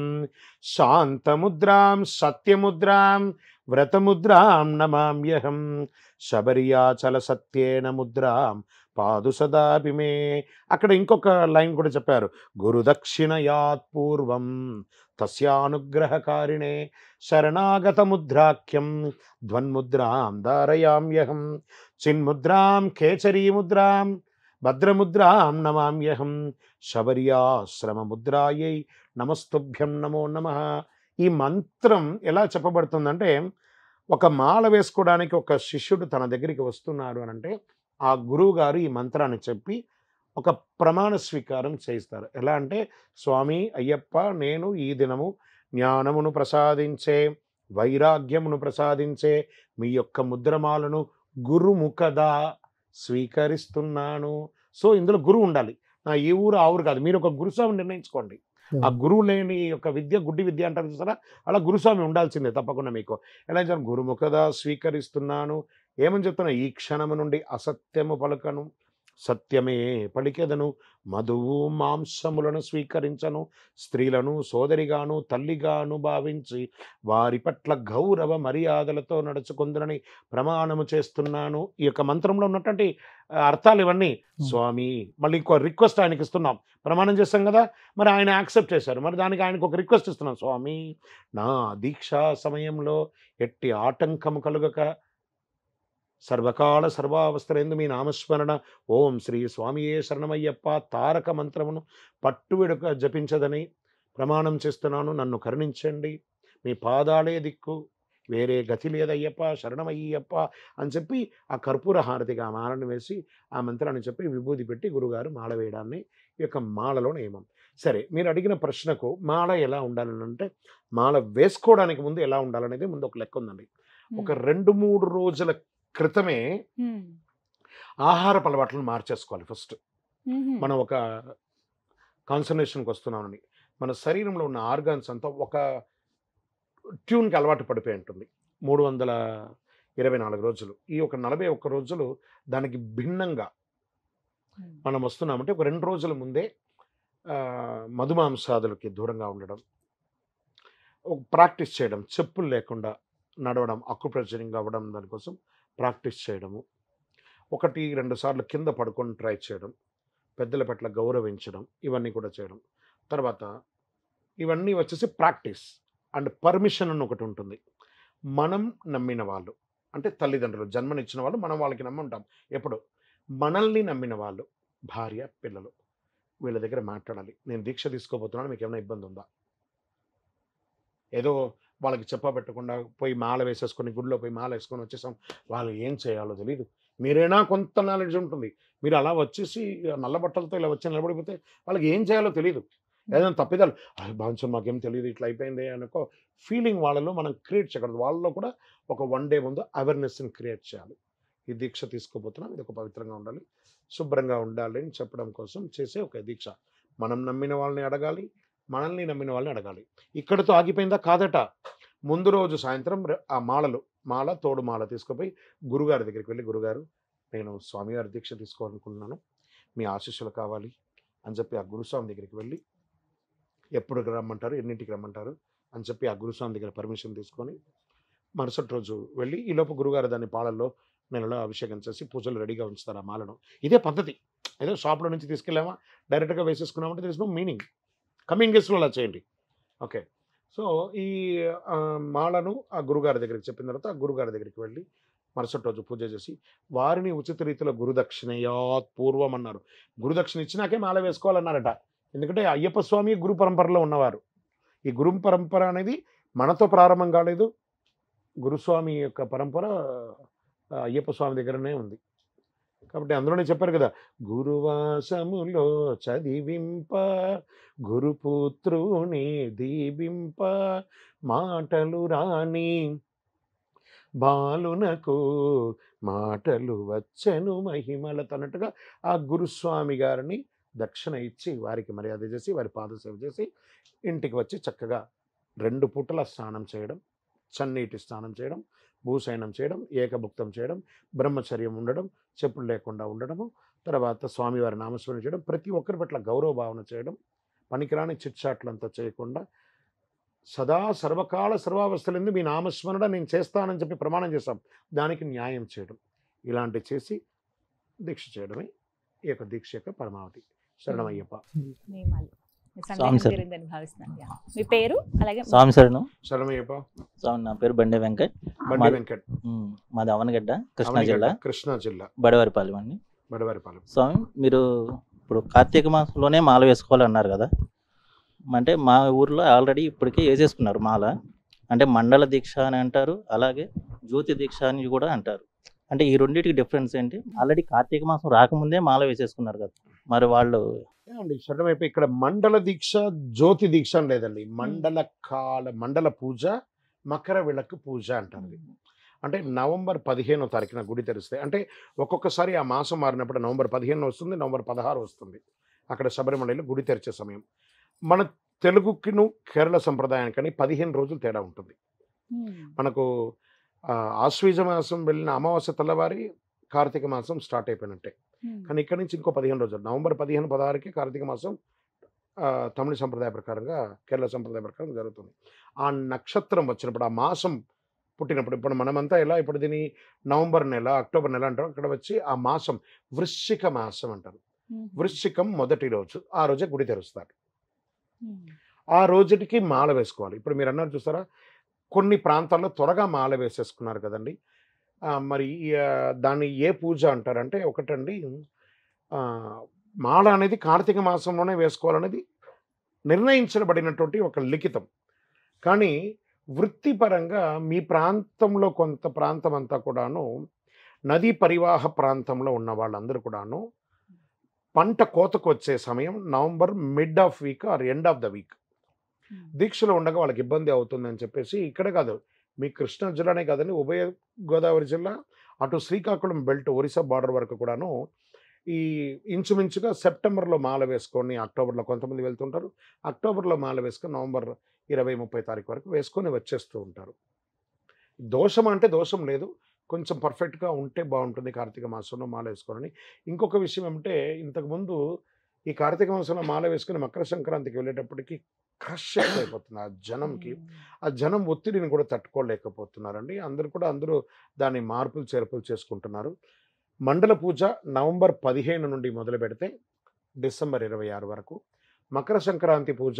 శాంతముద్రాం సత్యముద్రాం వ్రతముద్రాం నమామ్యహం, శబర్యాచల సత్యేన ముద్రాం పాదు సదాపి మే. అక్కడ ఇంకొక లైన్ కూడా చెప్పారు, గురుదక్షిణయాత్ పూర్వం తస్యానుగ్రహకారిణే శరణాగత ముద్రాఖ్యం ధ్వన్ముద్రాం ధారయామ్యహం చిన్ముద్రాం కేచరీ ముద్రాం భద్రముద్రాం నమామ్యహం శబర్యాశ్రమ ముద్రాయై నమస్తుభ్యం నమో నమః. ఈ మంత్రం ఎలా చెప్పబడుతుందంటే, ఒక మాల వేసుకోవడానికి ఒక శిష్యుడు తన దగ్గరికి వస్తున్నారు అని అంటే ఆ గురువు గారు ఈ మంత్రాన్ని చెప్పి ఒక ప్రమాణ స్వీకారం చేయిస్తారు. ఎలా అంటే, స్వామి అయ్యప్ప, నేను ఈ దినము జ్ఞానమును ప్రసాదించే, వైరాగ్యమును ప్రసాదించే మీ యొక్క ముద్రమాలను గురుముఖదా స్వీకరిస్తున్నాను. సో ఇందులో గురువు ఉండాలి. నా ఈ ఊరు ఆ ఊరు కాదు, మీరు ఒక గురుస్వామి నిర్ణయించుకోండి. ఆ గురువు లేని యొక్క విద్య గుడ్డి విద్య అంటారు చూసారా, అలా గురుస్వామి ఉండాల్సిందే తప్పకుండా మీకు. ఎలా చెప్పాను, గురుముఖదా స్వీకరిస్తున్నాను. ఏమని చెప్తున్నా, ఈ క్షణము నుండి అసత్యము పలుకను, సత్యమే పలికెదను, మధువు మాంసములను స్వీకరించను, స్త్రీలను సోదరిగాను తల్లిగాను భావించి వారి పట్ల గౌరవ మర్యాదలతో నడుచుకుందునని ప్రమాణము చేస్తున్నాను. ఈ యొక్క మంత్రంలో ఉన్నటువంటి అర్థాలు ఇవన్నీ. స్వామి, మళ్ళీ ఇంకో రిక్వెస్ట్ ఆయనకి ఇస్తున్నాం. ప్రమాణం చేస్తాం కదా, మరి ఆయన యాక్సెప్ట్ చేశారు, మరి దానికి ఆయనకు ఒక రిక్వెస్ట్ ఇస్తున్నాం. స్వామి, నా దీక్షా సమయంలో ఎట్టి ఆటంకము కలుగక సర్వకాల సర్వావస్థలందు మీ నామస్మరణ ఓం శ్రీ స్వామియే శరణమయ్యప్ప తారక మంత్రమును పట్టువిడక జపించదని ప్రమాణం చేస్తున్నాను. నన్ను కరుణించండి, మీ పాదాలే దిక్కు, వేరే గతి లేదయ్యప్ప, శరణమయ్యప్ప అని చెప్పి ఆ కర్పూర హారతిగా ఆ మాలను వేసి ఆ మంత్రాన్ని చెప్పి విభూది పెట్టి గురుగారు మాల వేయడాన్ని ఈ యొక్క మాలలో నియమం. సరే, మీరు అడిగిన ప్రశ్నకు మాల ఎలా ఉండాలని అంటే, మాల వేసుకోవడానికి ముందు ఎలా ఉండాలనేది ముందు ఒక లెక్క ఉందండి. ఒక 2-3 రోజుల క్రితమే ఆహారపు అలవాట్లను మార్చేసుకోవాలి. ఫస్ట్ మనం ఒక కాన్సన్ట్రేషన్కి వస్తున్నామని మన శరీరంలో ఉన్న ఆర్గాన్స్ అంతా ఒక ట్యూన్కి అలవాటు పడిపోయి ఉంటుంది. 324 రోజులు, ఈ ఒక 41 రోజులు దానికి భిన్నంగా మనం వస్తున్నామంటే ఒక 2 రోజుల ముందే మధుమాంసాదులకి దూరంగా ఉండడం, ప్రాక్టీస్ చేయడం, చెప్పులు లేకుండా నడవడం, అక్యుప్రెషరింగ్ అవ్వడం, దానికోసం ప్రాక్టీస్ చేయడము, 1-2 సార్లు కింద పడుకొని ట్రై చేయడం, పెద్దల పట్ల గౌరవించడం, ఇవన్నీ కూడా చేయడం. తర్వాత ఇవన్నీ వచ్చేసి ప్రాక్టీస్ అండ్ పర్మిషన్ అని ఒకటి ఉంటుంది. మనం నమ్మిన వాళ్ళు అంటే తల్లిదండ్రులు, జన్మనిచ్చిన వాళ్ళు, మనం వాళ్ళకి నమ్మి ఉంటాం. ఎప్పుడు మనల్ని నమ్మిన వాళ్ళు, భార్య పిల్లలు, వీళ్ళ దగ్గర మాట్లాడాలి. నేను దీక్ష తీసుకోబోతున్నాను, మీకు ఏమైనా ఇబ్బంది ఉందా? ఏదో వాళ్ళకి చెప్పబెట్టకుండా పోయి మాల వేసేసుకొని గుడిలో పోయి మాల వేసుకొని వచ్చేసాం, వాళ్ళు ఏం చేయాలో తెలియదు. మీరైనా కొంత నాలెడ్జ్ ఉంటుంది, మీరు అలా వచ్చేసి నల్ల బట్టలతో ఇలా వచ్చి నిలబడిపోతే వాళ్ళకి ఏం చేయాలో తెలియదు. ఏదైనా తప్పిదాలు, భావించు మాకేం తెలియదు ఇట్లా అయిపోయింది అనుకో ఫీలింగ్ వాళ్ళలో మనం క్రియేట్ చేయకూడదు. వాళ్ళలో కూడా ఒక 1 డే ముందు అవేర్నెస్ని క్రియేట్ చేయాలి. ఈ దీక్ష తీసుకోబోతున్నాం, ఇది ఒక పవిత్రంగా ఉండాలి, శుభ్రంగా ఉండాలి అని చెప్పడం కోసం చేసే ఒక దీక్ష. మనం నమ్మిన వాళ్ళని అడగాలి, మనల్ని నమ్మిన వాళ్ళని అడగాలి. ఇక్కడితో ఆగిపోయిందా? కాదట. ముందు రోజు సాయంత్రం ఆ మాల తోడు మాల తీసుకుపోయి గురుగారి దగ్గరికి వెళ్ళి, గురుగారు, నేను స్వామివారి దీక్ష తీసుకోవాలనుకుంటున్నాను, మీ ఆశీస్సులు కావాలి అని చెప్పి ఆ గురుస్వామి దగ్గరికి వెళ్ళి, ఎప్పుడు రమ్మంటారు, ఎన్నింటికి రమ్మంటారు అని చెప్పి ఆ గురుస్వామి దగ్గర పర్మిషన్ తీసుకొని మరుసటి రోజు వెళ్ళి, ఈలోపు గురుగారు దాన్ని పాలల్లో నెలలో అభిషేకం చేసి పూజలు రెడీగా ఉంచుతారు ఆ మాలను. ఇదే పద్ధతి. ఏదో షాప్లో నుంచి తీసుకెళ్ళామా డైరెక్ట్గా వేసేసుకున్నామంటే దిస్ నో మీనింగ్. కమింగ్ గెస్ట్లో అలా చేయండి. ఓకే. సో ఈ మాలను ఆ గురుగారి దగ్గరికి చెప్పిన తర్వాత ఆ గురుగారి దగ్గరికి వెళ్ళి మరుసటి రోజు పూజ చేసి వారిని ఉచిత రీతిలో గురుదక్షిణయాత్ పూర్వం అన్నారు. గురుదక్షిణ ఇచ్చినాకే మాల వేసుకోవాలన్నారట. ఎందుకంటే అయ్యప్ప స్వామి గురు పరంపరలో ఉన్నవారు. ఈ గురు పరంపర అనేది మనతో ప్రారంభం కాలేదు. గురుస్వామి యొక్క పరంపర అయ్యప్ప స్వామి దగ్గరనే ఉంది. కాబట్టి అందులోనే చెప్పారు కదా, గురువాసములో చదివింప గురుపుత్రుని దీవింప మాటలు రాని బాలునకు మాటలు వచ్చను మహిమలతో అన్నట్టుగా ఆ గురుస్వామి గారిని దక్షిణ ఇచ్చి వారికి మర్యాద చేసి వారి పాదసేవ చేసి ఇంటికి వచ్చి చక్కగా 2 పూటల స్నానం చేయడం, చన్నీటి స్నానం చేయడం, భూశయనం చేయడం, ఏకభుక్తం చేయడం, బ్రహ్మచర్యం ఉండడం, చెప్పులు లేకుండా ఉండడము, తర్వాత స్వామివారి నామస్మరణ చేయడం, ప్రతి ఒక్కరి పట్ల గౌరవ భావన చేయడం, పనికిరాని చిట్చాట్లంతా చేయకుండా సదా సర్వకాల సర్వావస్థలందు మీ నామస్మరణ నేను చేస్తానని చెప్పి ప్రమాణం చేస్తాం, దానికి న్యాయం చేయడం, ఇలాంటి చేసి దీక్ష చేయడమే ఈ యొక్క దీక్ష యొక్క పరమావధి. శరణమయ్యప్ప. నియమాలు మీ స్వామి సందేహం సార్. తీరిందని భావిస్తున్నాను. యా. మీ పేరు అలాగే స్వామి శరణం. శరణమయ్యప్ప. స్వామి నా పేరు బండి వెంకట్. బండి మాది- వెంకట్, మాది అవనగడ్డ, కృష్ణా అవనిగడ్డ, జిల్లా, కృష్ణా జిల్లా, బడవారిపాలెం అండి. బడవారిపాలెం. స్వామి మీరు ఇప్పుడు కార్తీక మాసంలోనే మాల వేసుకోవాలన్నారు కదా, అంటే మా ఊర్లో ఆల్రెడీ ఇప్పటికే వేసేసుకున్నారు మాల. అంటే మండల దీక్ష అని అంటారు, అలాగే జ్యోతి దీక్ష అని కూడా అంటారు. అంటే ఈ రెండింటికి డిఫరెన్స్ ఏంటి? ఆల్రెడీ కార్తీక మాసం రాకముందే మాల వేసేసుకున్నారు కదా, మరి వాళ్ళు అండి శరణమైపు ఇక్కడ మండల దీక్ష, జ్యోతి దీక్ష అని లేదండి. మండల పూజ, మకర విளக்கு పూజ అంటారు. అంటే నవంబర్ 15వ తారీఖున గుడి తెరిస్తే, అంటే ఒక్కొక్కసారి ఆ మాసం మారినప్పుడు నవంబర్ 15 వస్తుంది, నవంబర్ 16 వస్తుంది. అక్కడ శబరిమలలో గుడి తెరిచే సమయం. మన తెలుగుకిను కేరళ సంప్రదాయానికని 15 రోజులు తేడా ఉంటుంది. మనకు ఆశ్వీజ మాసం వెళ్ళిన అమావాస్య తెల్లవారి కార్తీక మాసం స్టార్ట్ అయిపోయినట్టే. కానీ ఇక్కడ నుంచి ఇంకో 15 రోజులు, నవంబర్ 15, 16కి కార్తీక మాసం తమిళ సంప్రదాయ ప్రకారంగా, కేరళ సంప్రదాయ ప్రకారం జరుగుతుంది. ఆ నక్షత్రం వచ్చినప్పుడు, ఆ మాసం పుట్టినప్పుడు, ఇప్పుడు మనమంతా ఎలా ఇప్పుడు దీన్ని నవంబర్ నెల, అక్టోబర్ నెల అంటారు. అక్కడ వచ్చి ఆ మాసం వృశ్చిక మాసం అంటారు. వృశ్చికం మొదటి రోజు, ఆ రోజే గుడి తెరుస్తారు. ఆ రోజుటికి మాల వేసుకోవాలి. ఇప్పుడు మీరు అన్నారు చూసారా, కొన్ని ప్రాంతాల్లో త్వరగా మాల వేసేసుకున్నారు కదండి. మరి దాన్ని ఏ పూజ అంటారంటే, ఒకటండి మాల అనేది కార్తీక మాసంలోనే వేసుకోవాలనేది నిర్ణయించబడినటువంటి ఒక లిఖితం. కానీ వృత్తిపరంగా మీ ప్రాంతంలో కొంత ప్రాంతం అంతా కూడాను నదీ పరివాహ ప్రాంతంలో ఉన్న వాళ్ళందరూ కూడాను పంట కోతకు వచ్చే సమయం November mid of week or end of the week దీక్షలో ఉండగా వాళ్ళకి ఇబ్బంది అవుతుందని చెప్పేసి, ఇక్కడ కాదు మీ కృష్ణా జిల్లానే కాదండి, ఉభయ గోదావరి జిల్లా, అటు శ్రీకాకుళం బెల్ట్, ఒరిస్సా బార్డర్ వరకు కూడాను ఈ ఇంచుమించుగా సెప్టెంబర్లో మాల వేసుకొని, అక్టోబర్లో కొంతమంది వెళ్తుంటారు, అక్టోబర్లో మాల వేసుకొని నవంబర్ 20-30 తారీఖు వరకు వేసుకొని వచ్చేస్తూ ఉంటారు. దోషం అంటే దోషం లేదు, కొంచెం పర్ఫెక్ట్గా ఉంటే బాగుంటుంది కార్తీక మాసంలో మాల వేసుకోవాలని. ఇంకొక విషయం ఏమంటే, ఇంతకుముందు ఈ కార్తీక మాసంలో మాల వేసుకుని మకర సంక్రాంతికి వెళ్ళేటప్పటికి క్రష్ అయిపోతుంది ఆ జనంకి. ఆ జనం ఒత్తిడిని కూడా తట్టుకోలేకపోతున్నారండి. అందరూ దాన్ని మార్పులు చేర్పులు చేసుకుంటున్నారు. మండల పూజ నవంబర్ 15 నుండి మొదలు పెడితే డిసెంబర్ 26 వరకు. మకర సంక్రాంతి పూజ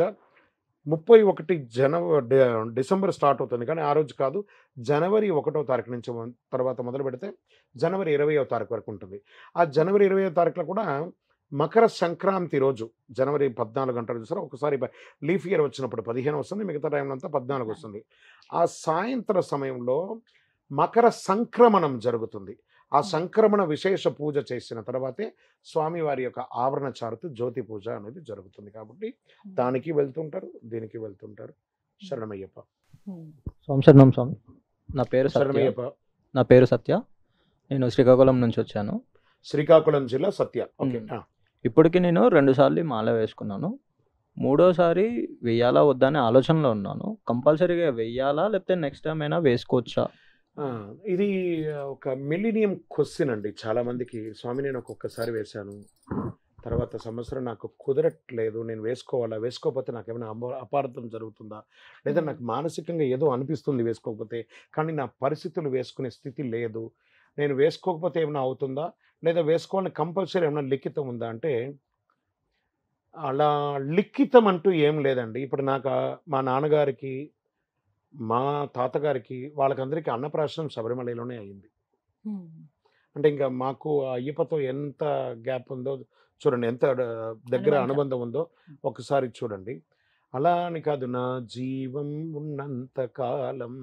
31 డిసెంబర్ స్టార్ట్ అవుతుంది, కానీ ఆ రోజు కాదు, జనవరి 1వ తారీఖు నుంచి తర్వాత మొదలు పెడితే జనవరి 20వ తారీఖు వరకు ఉంటుంది. ఆ జనవరి 20వ తారీఖులో కూడా మకర సంక్రాంతి రోజు జనవరి 14 గంటలు చూసారా, ఒకసారి లీఫ్ ఇయర్ వచ్చినప్పుడు 15 వస్తుంది, మిగతా టైంలో అంతా 14 వస్తుంది. ఆ సాయంత్ర సమయంలో మకర సంక్రమణం జరుగుతుంది. ఆ సంక్రమణ విశేష పూజ చేసిన తర్వాతే స్వామివారి యొక్క ఆవరణ చారుతూ జ్యోతి పూజ అనేది జరుగుతుంది. కాబట్టి దానికి వెళ్తుంటారు, దీనికి వెళ్తుంటారు. శరణమయ్యప్ప. స్వామి శరణం స్వామి. నా పేరు సత్య. శరణమయ్యప్ప. నా పేరు సత్య. నేను శ్రీకాకుళం నుంచి వచ్చాను. శ్రీకాకుళం జిల్లా సత్య. ఓకే. ఇప్పటికి నేను 2 సార్లు మాల వేసుకున్నాను. 3వసారి వెయ్యాలా వద్దా అనే ఆలోచనలో ఉన్నాను. కంపల్సరీగా వెయ్యాలా, లేకపోతే నెక్స్ట్ టైం అయినా వేసుకోవచ్చా? ఇది ఒక మిలీనియం క్వశ్చన్ అండి చాలా మందికి. స్వామి నేను ఒక్కొక్కసారి వేశాను, తర్వాత సంవత్సరం నాకు కుదరట్లేదు, నేను వేసుకోవాలా, వేసుకోకపోతే నాకు ఏమైనా అపార్థం జరుగుతుందా, లేదా నాకు మానసికంగా ఏదో అనిపిస్తుంది వేసుకోకపోతే, కానీ నా పరిస్థితులు వేసుకునే స్థితి లేదు, నేను వేసుకోకపోతే ఏమైనా అవుతుందా, లేదా వేసుకోవాలని కంపల్సరీ ఏమైనా లిఖితం ఉందా అంటే, అలా లిఖితం అంటూ ఏం లేదండి. ఇప్పుడు నాకు మా నాన్నగారికి, మా తాతగారికి, వాళ్ళకందరికీ అన్నప్రాశనం శబరిమలలోనే అయింది. అంటే ఇంకా మాకు అయ్యప్పతో ఎంత గ్యాప్ ఉందో చూడండి, ఎంత దగ్గర అనుబంధం ఉందో ఒకసారి చూడండి. అలా అని కాదు, నా జీవం ఉన్నంత కాలం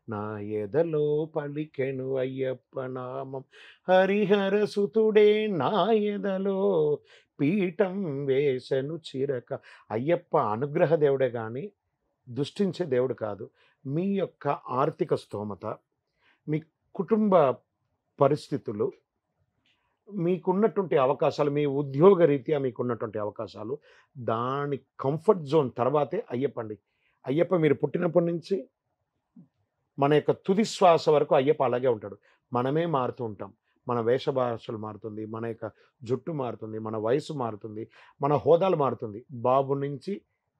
నా ఎదలో పలికెను అయ్యప్ప నామం, హరిహర సుతుడే నా ఎదలో పీఠం వేసెను చిరక. అయ్యప్ప అనుగ్రహ దేవుడే కానీ దుష్టించే దేవుడు కాదు. మీ యొక్క ఆర్థిక స్తోమత, మీ కుటుంబ పరిస్థితులు, మీకున్నటువంటి అవకాశాలు, మీ ఉద్యోగ రీత్యా మీకున్నటువంటి అవకాశాలు, దాని కంఫర్ట్ జోన్ తర్వాతే అయ్యప్ప అండి. అయ్యప్ప మీరు పుట్టినప్పటి నుంచి మన యొక్క తుది శ్వాస వరకు అయ్యప్ప అలాగే ఉంటాడు. మనమే మారుతూ ఉంటాం, మన వేషభాషలు మారుతుంది, మన యొక్క జుట్టు మారుతుంది, మన వయసు మారుతుంది, మన హోదాలు మారుతుంది. బాబు నుంచి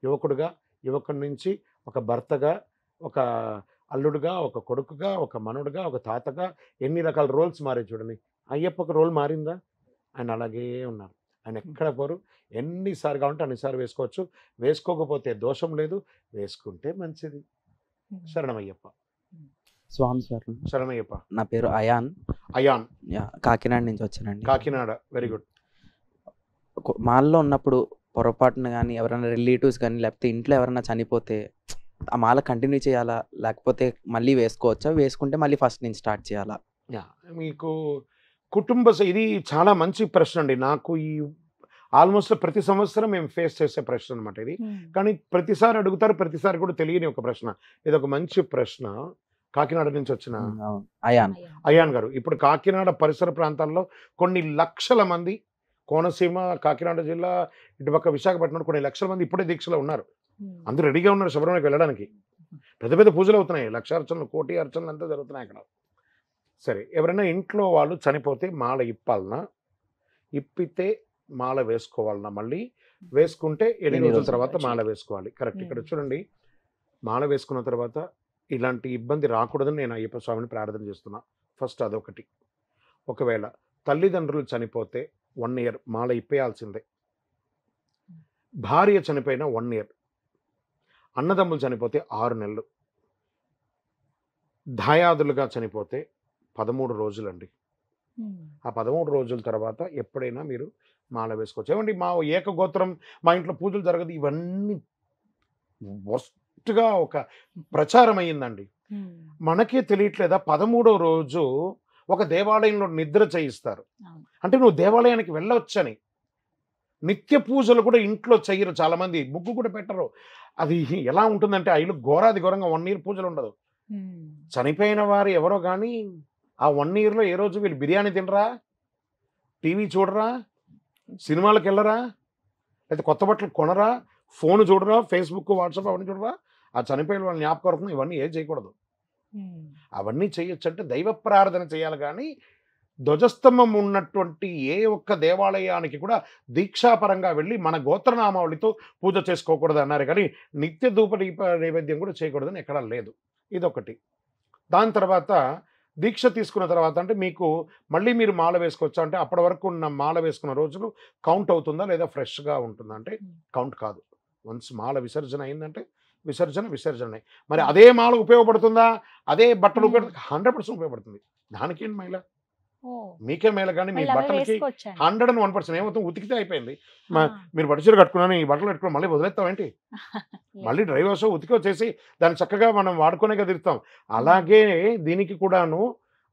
యువకుడుగా, యువకుడి నుంచి ఒక భర్తగా, ఒక అల్లుడుగా, ఒక కొడుకుగా, ఒక మనవుడుగా, ఒక తాతగా, ఎన్ని రకాల రోల్స్ మారే చూడండి. అయ్యప్ప ఒక రోల్ మారిందా? ఆయన అలాగే ఉన్నారు. ఆయన ఎక్కడ పోరు. ఎన్నిసార్లు కావాలంటే అన్నిసార్లు వేసుకోవచ్చు. వేసుకోకపోతే దోషం లేదు, వేసుకుంటే మంచిది. శరణమయ్యప్ప. స్వామి సార్ శరణమయ్యప్ప. నా పేరు అయాన్. అయాన్, కాకినాడ నుంచి వచ్చానండి. కాకినాడ. Very good. మాల్లో ఉన్నప్పుడు పొరపాటున కానీ ఎవరైనా రిలేటివ్స్ కానీ లేకపోతే ఇంట్లో ఎవరైనా చనిపోతే ఆ మాల కంటిన్యూ చేయాలా లేకపోతే మళ్ళీ వేసుకోవచ్చా? వేసుకుంటే మళ్ళీ ఫస్ట్ నుంచి స్టార్ట్ చేయాలా? మీకు ఇది చాలా మంచి ప్రశ్న అండి. నాకు ఈ ఆల్మోస్ట్ ప్రతి సంవత్సరం మేము ఫేస్ చేసే ప్రశ్న అనమాట ఇది. కానీ ప్రతిసారి అడుగుతారు, ప్రతిసారి కూడా తెలియని ఒక ప్రశ్న. ఇది ఒక మంచి ప్రశ్న. కాకినాడ నుంచి వచ్చిన అయాన్ అయాన్ గారు. ఇప్పుడు కాకినాడ పరిసర ప్రాంతాల్లో కొన్ని లక్షల మంది, కోనసీమ, కాకినాడ జిల్లా, ఇటుపక్క విశాఖపట్నం కొన్ని లక్షల మంది ఇప్పుడే దీక్షలో ఉన్నారు. అందరూ రెడీగా ఉన్నారు శబరిమలకి వెళ్ళడానికి. పెద్ద పెద్ద పూజలు అవుతున్నాయి, లక్ష అర్చనలు, కోటి అర్చనలు అంతా జరుగుతున్నాయి అక్కడ. సరే, ఎవరైనా ఇంట్లో వాళ్ళు చనిపోతే మాల ఇప్పాలనా, ఇప్పితే మాల వేసుకోవాలన్నా, మళ్ళీ వేసుకుంటే ఎన్ని రోజుల తర్వాత మాల వేసుకోవాలి? కరెక్ట్. ఇక్కడ చూడండి, మాల వేసుకున్న తర్వాత ఇలాంటి ఇబ్బంది రాకూడదని నేను అయ్యప్ప స్వామిని ప్రార్థన చేస్తున్నా. ఫస్ట్ అదొకటి. ఒకవేళ తల్లిదండ్రులు చనిపోతే 1 year మాల ఇప్పేయాల్సిందే. భార్య చనిపోయిన 1 year. అన్నదమ్ములు చనిపోతే 6 నెలలు. దాయాదులుగా చనిపోతే 13 రోజులండి. ఆ 13 రోజుల తర్వాత ఎప్పుడైనా మీరు మాల వేసుకోవచ్చు. ఏమండి, మా ఏకగోత్రం, మా ఇంట్లో పూజలు జరగదు, ఇవన్నీ వస్తుగా ఒక ప్రచారం అయ్యిందండి. మనకే తెలియట్లేదా? 13వ రోజు ఒక దేవాలయంలో నిద్ర చేయిస్తారు. అంటే నువ్వు దేవాలయానికి వెళ్ళవచ్చని. నిత్య పూజలు కూడా ఇంట్లో చెయ్యరు చాలామంది, ముగ్గు కూడా పెట్టరు. అది ఎలా ఉంటుందంటే ఆ ఇల్లు ఘోరాది ఘోరంగా 1 year పూజలు ఉండదు. చనిపోయిన వారు ఎవరో కానీ ఆ 1 yearలో ఏ రోజు వీళ్ళు బిర్యానీ తినరా, టీవీ చూడరా, సినిమాలకు వెళ్ళరా, లేదా కొత్త బట్టలు కొనరా, ఫోన్ చూడరా, ఫేస్బుక్, వాట్సాప్ అవన్నీ చూడరా. ఆ చనిపోయిన వాళ్ళని జ్ఞాపకం ఇవన్నీ ఏం చేయకూడదు. అవన్నీ చేయొచ్చు అంటే దైవ ప్రార్థన చేయాలి. కానీ ధ్వజస్తంభం ఉన్నటువంటి ఏ ఒక్క దేవాలయానికి కూడా దీక్షాపరంగా వెళ్ళి మన గోత్రనామావళితో పూజ చేసుకోకూడదు అన్నారు. కానీ నిత్య ధూప దీప నైవేద్యం కూడా చేయకూడదని ఎక్కడా లేదు. ఇదొకటి. దాని తర్వాత దీక్ష తీసుకున్న తర్వాత అంటే మీకు మళ్ళీ మీరు మాల వేసుకోవచ్చా అంటే అప్పటి వరకు ఉన్న మాల వేసుకున్న రోజులు కౌంట్ అవుతుందా లేదా ఫ్రెష్గా ఉంటుందా అంటే కౌంట్ కాదు. వన్స్ మాల విసర్జన అయిందంటే విసర్జనే. మరి అదే మాల ఉపయోగపడుతుందా, అదే బట్టలు ఉపయోగపడుతుంది? 100% ఉపయోగపడుతుంది. దానికేంటి మైల, మీకే మేల. కానీ మీ బట్టలకి 101% ఏమవుతుంది, ఉతికితే అయిపోయింది. మీరు పట్టుచీర కట్టుకున్నాను, ఈ బట్టలు కట్టుకుని మళ్ళీ వదిలేస్తామేంటి? మళ్ళీ డ్రైవర్స్ ఉతికి వచ్చేసి దాన్ని చక్కగా మనం వాడుకునే కదిరుతాం. అలాగే దీనికి కూడాను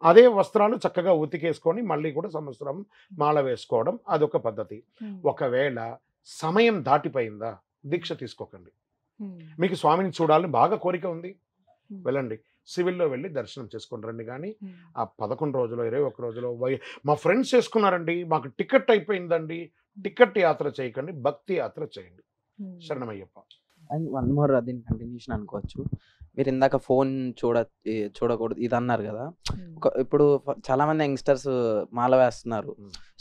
అదే వస్త్రాలు చక్కగా ఉతికేసుకొని మళ్ళీ కూడా సంవత్సరం మాల వేసుకోవడం అదొక పద్ధతి. ఒకవేళ సమయం దాటిపోయిందా, దీక్ష తీసుకోకండి. మీకు స్వామిని చూడాలని బాగా కోరిక ఉంది, వెళ్ళండి. సివిల్లో వెళ్ళి దర్శనం చేసుకుని రండి. కానీ ఆ 11 రోజులు 21 రోజులు మా ఫ్రెండ్స్ చేసుకున్నారండి, మాకు టికెట్ అయిపోయిందండి, టికెట్ యాత్ర చేయకండి, భక్తి యాత్ర చేయండి. శరణమయ్యప్ప. అండ్ 1 more దీని కంటిన్యూషన్ అనుకోవచ్చు. మీరు ఇందాక ఫోన్ చూడకూడదు ఇది అన్నారు కదా. ఇప్పుడు చాలా మంది యంగ్స్టర్స్ మాల వేస్తున్నారు.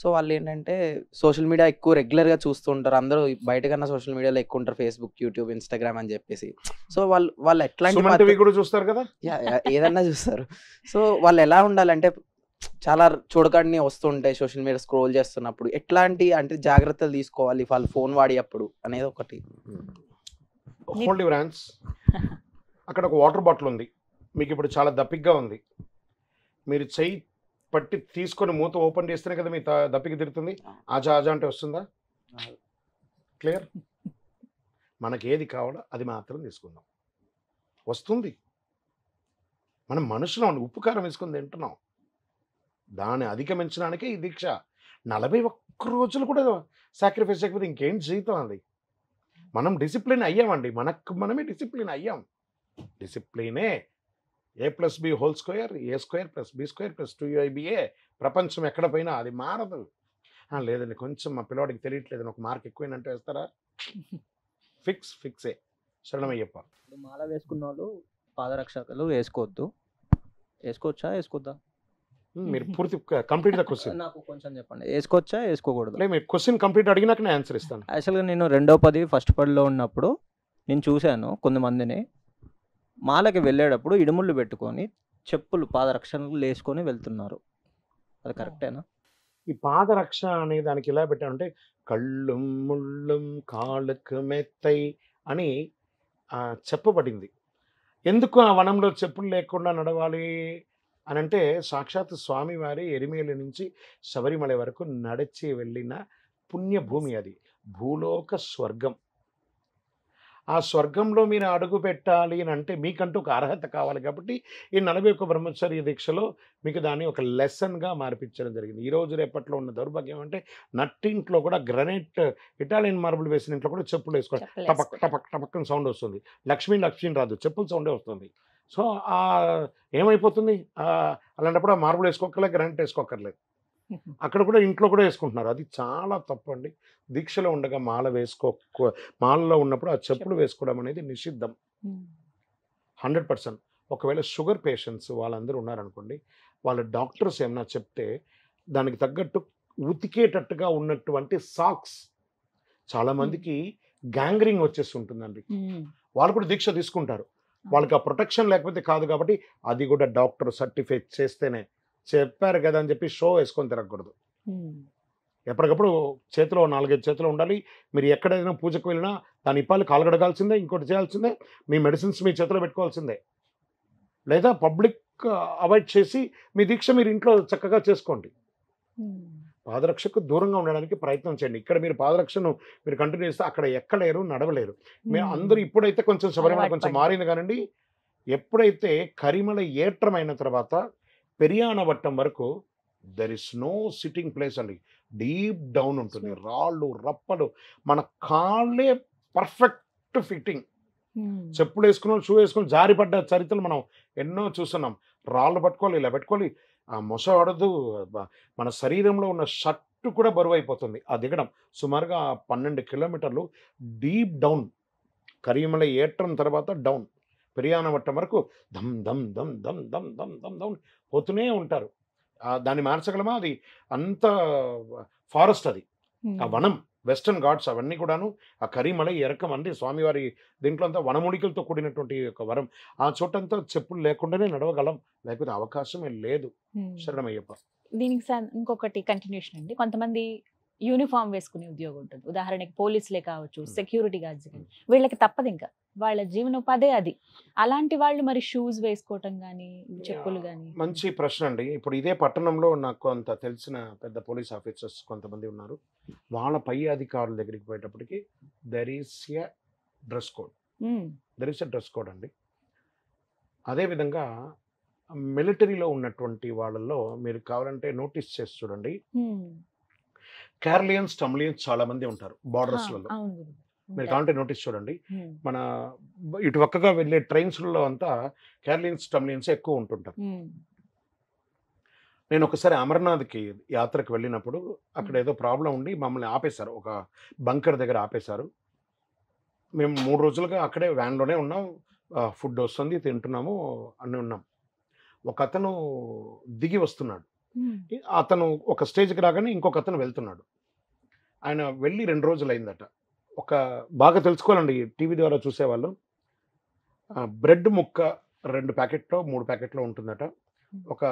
సో వాళ్ళు ఏంటంటే సోషల్ మీడియా ఎక్కువ రెగ్యులర్గా చూస్తూ ఉంటారు. అందరూ బయట కన్నా సోషల్ మీడియాలో ఎక్కువ ఉంటారు, ఫేస్బుక్, యూట్యూబ్, ఇన్స్టాగ్రామ్ అని చెప్పేసి. సో వాళ్ళు ఎట్లాంటి కూడా చూస్తారు కదా, ఏదన్నా చూస్తారు. సో వాళ్ళు ఎలా ఉండాలంటే చాలా చూడకండి వస్తుంటాయి సోషల్ మీడియా స్క్రోల్ చేస్తున్నప్పుడు, ఎట్లాంటి అంటే జాగ్రత్తలు తీసుకోవాలి వాళ్ళు ఫోన్ వాడేటప్పుడు అనేది ఒకటి. Hold your hands. అక్కడ ఒక వాటర్ బాటిల్ ఉంది, మీకు ఇప్పుడు చాలా దప్పిగ్గా ఉంది. మీరు చెయ్యి పట్టి తీసుకొని మూత ఓపెన్ చేస్తేనే కదా మీ దప్పికి తిరుగుతుంది. ఆజా ఆజా అంటే వస్తుందా? క్లియర్? మనకి ఏది కావాలో అది మాత్రం తీసుకుందాం, వస్తుంది. మనం మనుషులం, ఉప్పు కారం వేసుకుని తింటున్నాం. దాన్ని అధిగమించడానికే ఈ దీక్ష. 41 రోజులు కూడా సాక్రిఫైస్ చేయకపోతే ఇంకేం జీవితం అది. మనం డిసిప్లిన్ అయ్యామండి, మనమే డిసిప్లిన్ అయ్యాం. డిసిప్లినే A+B² A² + B² + 2AB. ప్రపంచం ఎక్కడ పోయినా అది మారదు. లేదండి కొంచెం మా పిల్లవాడికి తెలియట్లేదని ఒక మార్క్ ఎక్కువైనంటే వేస్తారా? ఫిక్సే. శరణమయ్యప్ప. మాల వేసుకున్న వాళ్ళు పాదరక్షకులు వేసుకోవద్దు, వేసుకోవచ్చా వేసుకోవద్దా? మీరు పూర్తి కంప్లీట్ ద క్వశ్చన్ నాకు కొంచెం చెప్పండి, వేసుకోవచ్చా వేసుకోకూడదు? మీరు క్వశ్చన్ కంప్లీట్ అడిగినాక నేను ఆన్సర్ ఇస్తాను. యాక్చువల్గా నేను 2వ పది ఫస్ట్ పడిలో ఉన్నప్పుడు నేను చూశాను కొంతమందిని మాలకి వెళ్ళేటప్పుడు ఇడుముళ్ళు పెట్టుకొని చెప్పులు పాదరక్షణలు వేసుకొని వెళ్తున్నారు. అది కరెక్టేనా? ఈ పాదరక్ష అనే దానికి ఎలా పెట్టామంటే కళ్ళుం ముళ్ళుం కాళ్ళకు మెత్తై అని చెప్పబడింది. ఎందుకు ఆ వనంలో చెప్పులు లేకుండా నడవాలి అని అంటే సాక్షాత్ స్వామివారి ఎరిమేలి నుంచి శబరిమల వరకు నడిచి వెళ్ళిన పుణ్యభూమి అది, భూలోక స్వర్గం. ఆ స్వర్గంలో మీరు అడుగు పెట్టాలి అని అంటే మీకంటూ ఒక అర్హత కావాలి. కాబట్టి ఈ 41 బ్రహ్మచర్య దీక్షలో మీకు దాన్ని ఒక లెసన్గా మార్పించడం జరిగింది. ఈరోజు రేపట్లో ఉన్న దౌర్భాగ్యం అంటే నట్టింట్లో కూడా గ్రనైట్ ఇటాలియన్ మార్బుల్ వేసిన ఇంట్లో కూడా చెప్పులు వేసుకోవాలి. టపక్ టపక్ టపక్కన సౌండ్ వస్తుంది. లక్ష్మీ రాదు, చెప్పుల సౌండే వస్తుంది. సో ఏమైపోతుంది అలాంటప్పుడు ఆ మార్బుల్ వేసుకోకర్లేదు, గ్రానైట్ వేసుకోకర్లేదు. అక్కడ కూడా ఇంట్లో కూడా వేసుకుంటున్నారు. అది చాలా తప్పు అండి. దీక్షలో ఉండగా మాలలో ఉన్నప్పుడు ఆ చెప్పులు వేసుకోవడం అనేది నిషిద్ధం 100%. ఒకవేళ షుగర్ పేషెంట్స్ వాళ్ళందరూ ఉన్నారనుకోండి, వాళ్ళ డాక్టర్స్ ఏమన్నా చెప్తే దానికి తగ్గట్టు ఉతికేటట్టుగా ఉన్నటువంటి సాక్స్, చాలామందికి గ్యాంగ్రింగ్ వచ్చేసి ఉంటుందండి. వాళ్ళు కూడా దీక్ష తీసుకుంటారు, వాళ్ళకి ఆ ప్రొటెక్షన్ లేకపోతే కాదు. కాబట్టి అది కూడా డాక్టర్ సర్టిఫై చేస్తేనే, చెప్పారు కదా అని చెప్పి షో వేసుకొని తిరగకూడదు. ఎప్పటికప్పుడు చేతిలో 4-5 చేతిలో ఉండాలి. మీరు ఎక్కడైనా పూజకు వెళ్ళినా దాని ఇప్పాలి, కాలు గడగాల్సిందే, ఇంకోటి చేయాల్సిందే, మీ మెడిసిన్స్ మీ చేతిలో పెట్టుకోవాల్సిందే. లేదా పబ్లిక్ అవాయిడ్ చేసి మీ దీక్ష మీరు ఇంట్లో చక్కగా చేసుకోండి. పాదరక్షకు దూరంగా ఉండడానికి ప్రయత్నం చేయండి. ఇక్కడ మీరు పాదరక్షను మీరు కంటిన్యూ చేస్తే అక్కడ ఎక్కలేరు, నడవలేరు. మేము అందరూ ఇప్పుడైతే కొంచెం శబరిమల కొంచెం మారింది కానండి, ఎప్పుడైతే కరిమల ఏట్రమైన తర్వాత పెరియానవట్టం వరకు there is no sitting place అండి. డీప్ డౌన్ ఉంటుంది, రాళ్ళు రప్పలు, మన కాళ్ళే పర్ఫెక్ట్ ఫిట్టింగ్. చెప్పులు వేసుకుని షూ వేసుకుని జారిపడ్డ చరిత్రలు మనం ఎన్నో చూస్తున్నాం. రాళ్ళు పట్టుకోవాలి, ఇలా పెట్టుకోవాలి, ఆ మొస పడదు, మన శరీరంలో ఉన్న షర్టు కూడా బరువు అయిపోతుంది ఆ దిగడం. సుమారుగా 12 కిలోమీటర్లు డీప్ డౌన్, కరిమల ఏట్రం తర్వాత డౌన్, పెరియానవట్టం వరకు దమ్ దమ్ దమ్ దమ్ దమ్ దమ్ దమ్ దమ్ పోతూనే ఉంటారు. దాన్ని మార్చగలమా? అది అంత ఫారెస్ట్, అది ఆ వనం, వెస్టర్న్ ఘాట్స్ అవన్నీ కూడాను ఆ కరిమల ఎరకం అండి. స్వామివారి దీంట్లో అంతా వనమూలికలతో కూడినటువంటి ఒక వరం. ఆ చోటంతా చెప్పులు లేకుండానే నడవగలం, లేకపోతే అవకాశమే లేదు. శరణమయ్యప్ప. దీనికి ఇంకొకటి కంటిన్యూషన్ అండి. కొంతమంది యూనిఫామ్ వేసుకునే ఉద్యోగం ఉంటుంది, ఉదాహరణకి పోలీసులే కావచ్చు, సెక్యూరిటీ గార్డ్స్ కానీ, వీళ్ళకి తప్పదు, ఇంకా వాళ్ళ జీవనోపాధే అది. అలాంటి వాళ్ళు మరి షూస్ వేసుకోవటం కానీ, చెప్పులు కానీ. మంచి ప్రశ్న అండి. ఇప్పుడు ఇదే పట్టణంలో నాకు అంత తెలిసిన పెద్ద పోలీస్ ఆఫీసర్స్ కొంతమంది ఉన్నారు. వాళ్ళ పై అధికారుల దగ్గరికి పోయేటప్పటికి there is a dress code అండి. అదేవిధంగా మిలిటరీలో ఉన్నటువంటి వాళ్ళల్లో మీరు కావాలంటే నోటీస్ చేసి చూడండి, కేరళియన్స్, తమిళియన్స్ చాలా మంది ఉంటారు బార్డర్స్లలో. మీరు కావాలంటే నోటీస్ చూడండి, మన ఇటు పక్కగా వెళ్ళే ట్రైన్స్లలో అంతా కేరళియన్స్, తమిళియన్స్ ఎక్కువ ఉంటుంటారు. నేను ఒకసారి అమర్నాథ్కి యాత్రకు వెళ్ళినప్పుడు అక్కడ ఏదో ప్రాబ్లం ఉండి మమ్మల్ని ఆపేశారు, ఒక బంకర్ దగ్గర ఆపేశారు. మేము 3 రోజులుగా అక్కడే వ్యాన్లోనే ఉన్నాం, ఫుడ్ వస్తుంది, తింటున్నాము అన్నీ ఉన్నాం. ఒక అతను దిగి వస్తున్నాడు, అతను ఒక స్టేజ్కి రాగానే ఇంకొక అతను వెళ్తున్నాడు. ఆయన వెళ్ళి 2 రోజులు అయిందట. ఒక బాగా తెలుసుకోవాలండి టీవీ ద్వారా చూసేవాళ్ళు, బ్రెడ్ ముక్క 2 ప్యాకెట్లో 3 ప్యాకెట్లో ఉంటుందట. ఒక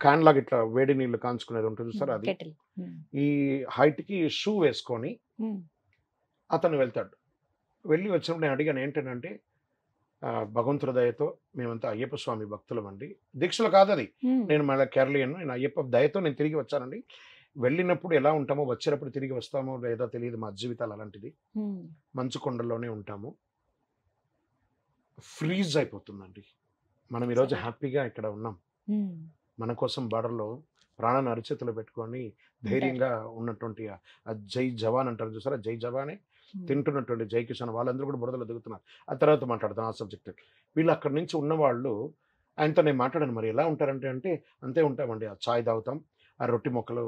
క్యాన్ లాగా ఇట్లా వేడి నీళ్ళు కాంచుకునేది ఉంటుంది సార్, అది ఈ హైట్కి షూ వేసుకొని అతను వెళ్తాడు. వెళ్ళి వచ్చినప్పుడు నేను అడిగాను ఏంటంటే, భగవంతుడి దయతో మేమంతా అయ్యప్ప స్వామి భక్తులం అండి, దీక్షలు కాదు అది, నేను మళ్ళీ కేరళీయన్, నేను అయ్యప్ప దయతో నేను తిరిగి వచ్చానండి. వెళ్ళినప్పుడు ఎలా ఉంటామో వచ్చేటప్పుడు తిరిగి వస్తామో లేదో తెలియదు, మా జీవితాలు అలాంటిది, మంచు కొండల్లోనే ఉంటాము, ఫ్రీజ్ అయిపోతుందండి. మనం ఈరోజు హ్యాపీగా ఇక్కడ ఉన్నాం, మన కోసం బార్డర్లో ప్రాణాన్ని అరిచేతులు పెట్టుకొని ధైర్యంగా ఉన్నటువంటి ఆ జై జవాన్ అంటారు చూసారా, జై జవానే తింటున్నటువంటి జై కిషన్ వాళ్ళందరూ కూడా బురదలో దిగుతున్నారు. ఆ తర్వాత మాట్లాడతాం ఆ సబ్జెక్ట్. వీళ్ళు అక్కడి నుంచి ఉన్నవాళ్ళు ఆయనతో నేను మాట్లాడాను, మరి ఎలా ఉంటారంటే అంతే ఉంటామండి, ఆ చాయ్ తాగుతాం, ఆ రొట్టి మొక్కలు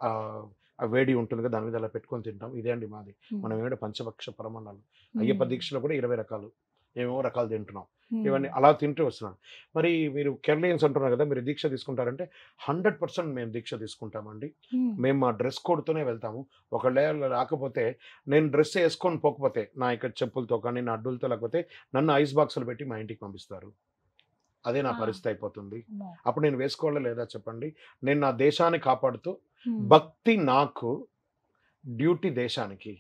ఆ వేడి ఉంటుంది కదా దాని మీద అలా పెట్టుకొని తింటాం, ఇదే అండి మాది. మనం ఏమిటో పంచభక్ష పరమాణాలు, అయ్యప్ప దీక్షలో కూడా 20 రకాలు ఏమేమో రకాలు తింటున్నాం, ఇవన్నీ అలా తింటూ వస్తున్నాను. మరి మీరు కేరళీయన్స్ అంటున్నారు కదా, మీరు దీక్ష తీసుకుంటారంటే 100% మేము దీక్ష తీసుకుంటామండి. మేము మా డ్రెస్ కోడ్తోనే వెళ్తాము. ఒకవేళ రాకపోతే, నేను డ్రెస్ వేసుకొని పోకపోతే, నా ఇక్కడ చెప్పులతో కానీ నా అడ్డులతో లేకపోతే నన్ను ఐస్ బాక్సులు పెట్టి మా ఇంటికి పంపిస్తారు. అదే నా పరిస్థితి అయిపోతుంది. అప్పుడు నేను వేసుకోవాలా లేదా చెప్పండి? నేను నా దేశాన్ని కాపాడుతూ భక్తి నాకు, డ్యూటీ దేశానికి.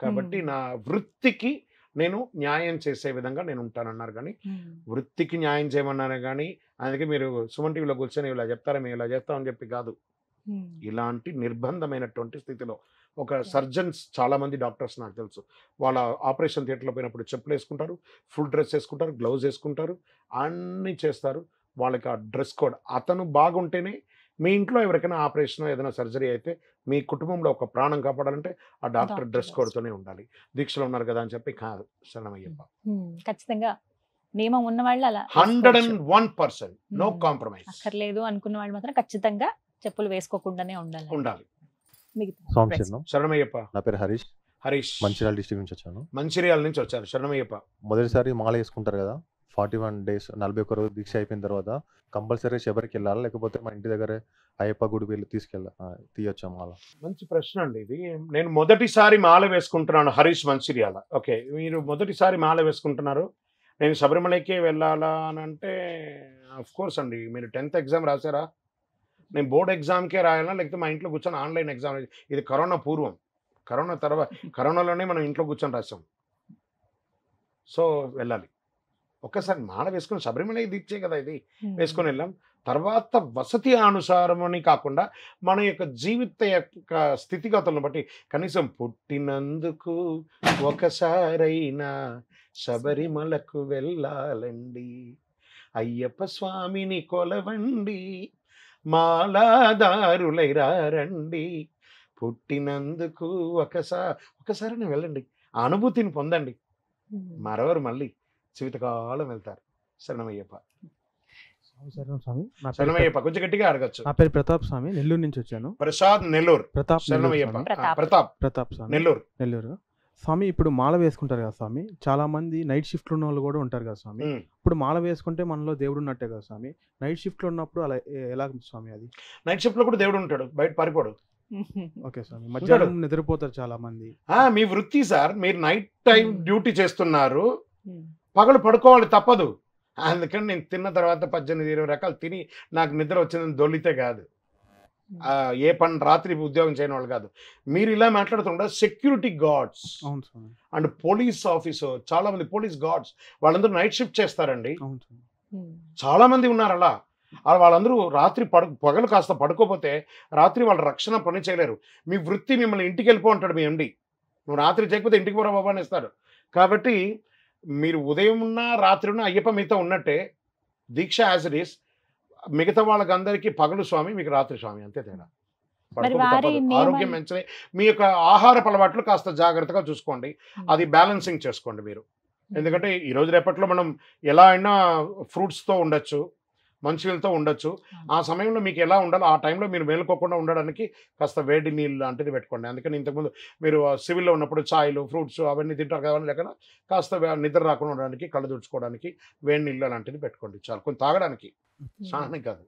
కాబట్టి నా వృత్తికి నేను న్యాయం చేసే విధంగా నేను ఉంటానన్నారు. కానీ వృత్తికి న్యాయం చేయమన్నారు. కానీ అందుకే మీరు సుమన్ టీవీలో కూర్చొని ఇలా చెప్తారా, మేము ఇలా చేస్తామని చెప్పి కాదు. ఇలాంటి నిర్బంధమైనటువంటి స్థితిలో ఒక సర్జన్స్, చాలా మంది డాక్టర్స్ నాకు తెలుసు, వాళ్ళ ఆపరేషన్ థియేటర్లో పోయినప్పుడు చెప్పులు వేసుకుంటారు, ఫుల్ డ్రెస్ వేసుకుంటారు, గ్లౌజ్ వేసుకుంటారు, అన్నీ చేస్తారు. వాళ్ళకి ఆ డ్రెస్ కోడ్, అతను బాగుంటేనే మీ ఇంట్లో ఎవరికైనా ఆపరేషన్ ఏదైనా సర్జరీ అయితే మీ కుటుంబంలో ఒక ప్రాణం కాపాడాలంటే ఆ డాక్టర్ డ్రెస్ కోడ్తోనే ఉండాలి. దీక్షలో ఉన్నారు కదా అని చెప్పి కాదు. శరణమయ్యప్ప. ఖచ్చితంగా నియమం ఉన్న వాళ్ళు అలా 101% నో కాంప్రమైజ్. అక్కర్లేదు అనుకున్న వాళ్ళు మాత్రం ఖచ్చితంగా చెప్పులు వేసుకోకుండానే ఉండాలి. శరణమయ్యప్ప. నా పేరు హరీష్. హరీష్ మంచిర్యాల డిస్ట్రిక్ట్ నుంచి వచ్చాను. మంచిర్యాల నుంచి వచ్చారు. శరణమయ్యప్ప. మొదటిసారి మాల వేసుకుంటారు కదా, 41 days 41 రోజు దీక్ష అయిపోయిన తర్వాత కంపల్సరీ శబరికి వెళ్ళాలా, లేకపోతే మా ఇంటి దగ్గరే అయ్యప్ప గుడికి వెళ్ళి తీయొచ్చా మాల? మంచి ప్రశ్న అండి ఇది. నేను మొదటిసారి మాల వేసుకుంటున్నాను. హరీష్, మంచిర్యాల. ఓకే, మీరు మొదటిసారి మాల వేసుకుంటున్నారు. నేను శబరిమలకే వెళ్ళాలా అని అంటే అఫ్ కోర్స్ అండి. మీరు 10th ఎగ్జామ్ రాశారా? నేను బోర్డ్ ఎగ్జామ్కే రాయాలా, లేకపోతే మా ఇంట్లో కూర్చొని ఆన్లైన్ ఎగ్జామ్? ఇది కరోనా పూర్వం, కరోనా తర్వాత, కరోనాలోనే మనం ఇంట్లో కూర్చొని రాసాం. సో వెళ్ళాలి. ఒక్కసారి మాల వేసుకుని శబరిమల దీక్షే కదా ఇది, వేసుకొని వెళ్ళాం. తర్వాత వసతి అనుసారం అని కాకుండా మన యొక్క జీవిత యొక్క స్థితిగతులను బట్టి కనీసం పుట్టినందుకు ఒకసారైనా శబరిమలకు వెళ్ళాలండి, అయ్యప్ప స్వామిని కొలవండి, మాలాదారులైరా రండి, పుట్టినందుకు ఒకసారి వెళ్ళండి, ఆ అనుభూతిని పొందండి, మరొకరు మళ్ళీ జీవితకాలం వెళ్తారు. శరణమయ్యప్ప. శరణమయ్యప్ప. కొంచెం గట్టిగా అడగచ్చు. నా పేరు ప్రతాప్ స్వామి, నెల్లూరు నుంచి వచ్చాను. ప్రసాద్, నెల్లూరు. ప్రతాప్. శరణమయ్యప్ప. ప్రతాప్ స్వామి, నెల్లూరు. స్వామి, ఇప్పుడు మాల వేసుకుంటారు కదా స్వామి, చాలా మంది నైట్ షిఫ్ట్ లో ఉన్న వాళ్ళు కూడా ఉంటారు కదా స్వామి. ఇప్పుడు మాల వేసుకుంటే మనలో దేవుడు ఉన్నట్టే కదా స్వామి. నైట్ షిఫ్ట్ లో ఉన్నప్పుడు అలా ఎలా స్వామి? అది నైట్ షిఫ్ట్ లో కూడా దేవుడు ఉంటాడు, బయట పారిపోడు. ఓకే స్వామి. మధ్యాహ్నం నిద్రపోతారు చాలా మంది. మీ వృత్తి సార్, మీరు నైట్ టైం డ్యూటీ చేస్తున్నారు, పగలు పడుకోవాలి తప్పదు. అందుకని నేను తిన్న తర్వాత 18-20 రకాలు తిని నాకు నిద్ర వచ్చిందని దొల్లితే కాదు. ఏ పని రాత్రి ఉద్యోగం చేయని వాళ్ళు కాదు. మీరు ఇలా మాట్లాడుతుంటే security guards and police officer, చాలా మంది పోలీస్ గార్డ్స్ వాళ్ళందరూ నైట్ షిఫ్ట్ చేస్తారండి. చాలా మంది ఉన్నారు అలా. వాళ్ళందరూ రాత్రి పగలు కాస్త పడుకోపోతే రాత్రి వాళ్ళ రక్షణ పని చేయలేరు. మీ వృత్తి మిమ్మల్ని ఇంటికి వెళ్ళిపో అంటాడు మీ ఎండి. నువ్వు రాత్రి చేయకపోతే ఇంటికి పోరా బాబా అని ఇస్తారు. కాబట్టి మీరు ఉదయం ఉన్నా రాత్రి ఉన్నా అయ్యప్ప మీతో ఉన్నట్టే. దీక్ష యాజ్ ఇట్ ఈస్. మిగతా వాళ్ళకి అందరికీ పగలు స్వామి, మీకు రాత్రి స్వామి, అంతే తేడా. ఆరోగ్యం మంచిది. మీ యొక్క ఆహారపు అలవాట్లు కాస్త జాగ్రత్తగా చూసుకోండి, అది బ్యాలెన్సింగ్ చేసుకోండి మీరు. ఎందుకంటే ఈరోజు రేపట్లో మనం ఎలా అయినా ఫ్రూట్స్తో ఉండొచ్చు, మంచినీళ్ళతో ఉండొచ్చు. ఆ సమయంలో మీకు ఎలా ఉండాలో ఆ టైంలో మీరు మేలుకోకుండా ఉండడానికి కాస్త వేడి నీళ్ళు లాంటిది పెట్టుకోండి. అందుకని ఇంతకుముందు మీరు సివిల్లో ఉన్నప్పుడు ఛాయ్లు, ఫ్రూట్స్ అవన్నీ తింటారు కదా, లేకుండా కాస్త నిద్ర రాకుండా ఉండడానికి, కళ్ళు తుడుచుకోవడానికి వేడి నీళ్ళు లాంటిది పెట్టుకోండి. చాలు, కొంచెం తాగడానికి, స్నానం కాదు.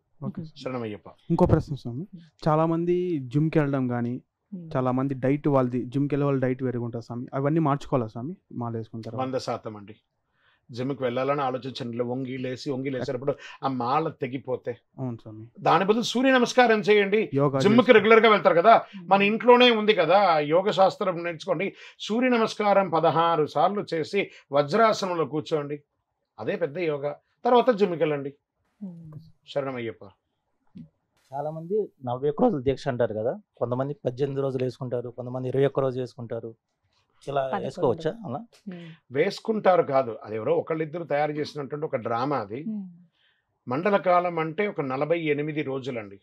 శరణమయ్యప్ప. ఇంకో ప్రశ్న స్వామి, చాలా మంది జిమ్కి వెళ్ళడం కానీ, చాలా మంది డైట్ వాళ్ళది, జిమ్కి వెళ్ళే వాళ్ళు డైట్ వేరుగా ఉంటుంది స్వామి, అవన్నీ మార్చుకోవాలా స్వామి మాల వేసుకుంటారు? 100% అండి. జిమ్కి వెళ్ళాలని ఆలోచించండి. వంగి లేసేటప్పుడు ఆ మాల తెగిపోతే దాని బదులు సూర్య నమస్కారం చేయండి. జిమ్కి రెగ్యులర్ గా వెళ్తారు కదా, మన ఇంట్లోనే ఉంది కదా యోగ శాస్త్రం నేర్చుకోండి. సూర్య నమస్కారం 16 సార్లు చేసి వజ్రాసనంలో కూర్చోండి, అదే పెద్ద యోగా. తర్వాత జిమ్కి వెళ్ళండి. శరణమయ్యప్ప. చాలా మంది 41 రోజులు దీక్ష అంటారు కదా, కొంతమంది 18 రోజులు వేసుకుంటారు, కొంతమంది 21 రోజు వేసుకుంటారు. ఇలా వేసుకోవచ్చా? అలా వేసుకుంటారు కాదు, అది ఎవరో ఒకళ్ళిద్దరు తయారు చేసినటువంటి ఒక డ్రామా అది. మండల కాలం అంటే ఒక 48 రోజులండి.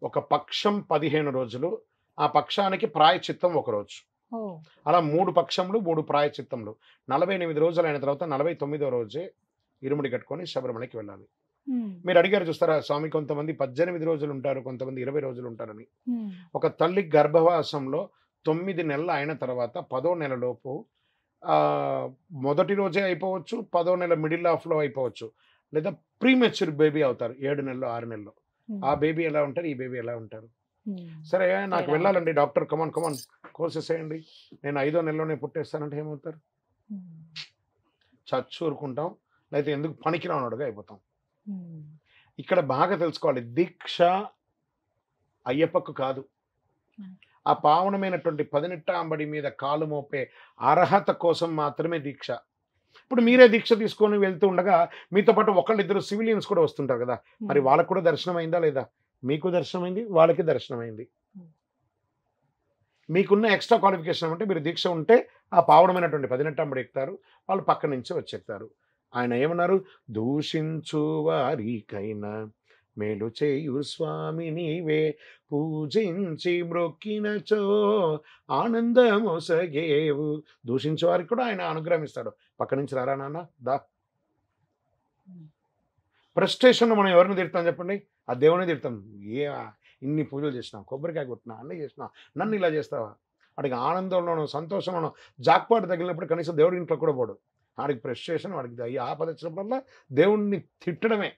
ఒక పక్షం 15 రోజులు, ఆ పక్షానికి ప్రాయచిత్తం ఒక రోజు. అలా 3 పక్షములు 3 ప్రాయచిత్తములు. 48 రోజులు అయిన తర్వాత 49వ రోజే ఇరుముడి కట్టుకొని శబరిమలకి వెళ్ళాలి. మీరు అడిగారు చూస్తారా స్వామి, కొంతమంది 18 రోజులు ఉంటారు, కొంతమంది 20 రోజులు ఉంటారని. ఒక తల్లి గర్భవాసంలో 9 నెలలు అయిన తర్వాత 10వ నెలలోపు మొదటి రోజే అయిపోవచ్చు, 10వ నెల మిడిల్ ఆఫ్లో అయిపోవచ్చు, లేదా ప్రీమెచ్యూర్ బేబీ అవుతారు 7 నెలలు 6 నెలలు. ఆ బేబీ ఎలా ఉంటారు, ఈ బేబీ ఎలా ఉంటారు? సరే నాకు వెళ్ళాలండి డాక్టర్, కమాన్ కోర్సెస్ వేయండి, నేను 5వ నెలలోనే పుట్టేస్తానంటే ఏమవుతారు? చచ్చూరుకుంటాం, లేకపోతే ఎందుకు పనికిరానోడుగా అయిపోతాం. ఇక్కడ బాగా తెలుసుకోవాలి, దీక్ష అయ్యప్పకు కాదు, ఆ పావనమైనటువంటి 18 అంబడి మీద కాలు మోపే అర్హత కోసం మాత్రమే దీక్ష. ఇప్పుడు మీరే దీక్ష తీసుకొని వెళ్తూ ఉండగా మీతో పాటు ఒకళ్ళిద్దరు సివిలియన్స్ కూడా వస్తుంటారు కదా, మరి వాళ్ళకు కూడా దర్శనం అయిందా లేదా? మీకు దర్శనమైంది, వాళ్ళకి దర్శనమైంది. మీకున్న ఎక్స్ట్రా క్వాలిఫికేషన్ అంటే మీరు దీక్ష ఉంటే ఆ పావనమైనటువంటి 18 అంబడి ఎక్కుతారు, వాళ్ళు పక్క నుంచి వచ్చేస్తారు. ఆయన ఏమన్నారు, దూషించు వారికైనా మేలు చేయు స్వామి నీవే, పూజించి మ్రొక్కినచో ఆనందమొసగేవు. దూషించే వారికి కూడా ఆయన అనుగ్రహిస్తాడు. పక్క నుంచి రారా నాన్న దా. ఫ్రస్ట్రేషన్లో మనం ఎవరిని తిడతాం చెప్పండి? ఆ దేవుని తిడతాం. ఇన్ని పూజలు చేసినా, కొబ్బరికాయ కొట్టినా, అన్నీ చేసినా, నన్ను ఇలా చేస్తావా? వాడికి ఆనందంలోనూ సంతోషంలోనూ జాక్పాటు తగిలినప్పుడు కనీసం దేవుడి ఇంట్లో కూడా పోడు. వాడికి ఫ్రస్ట్రేషన్, వాడికి ఆపద వచ్చినప్పుడల్లా దేవుణ్ణి తిట్టడమే,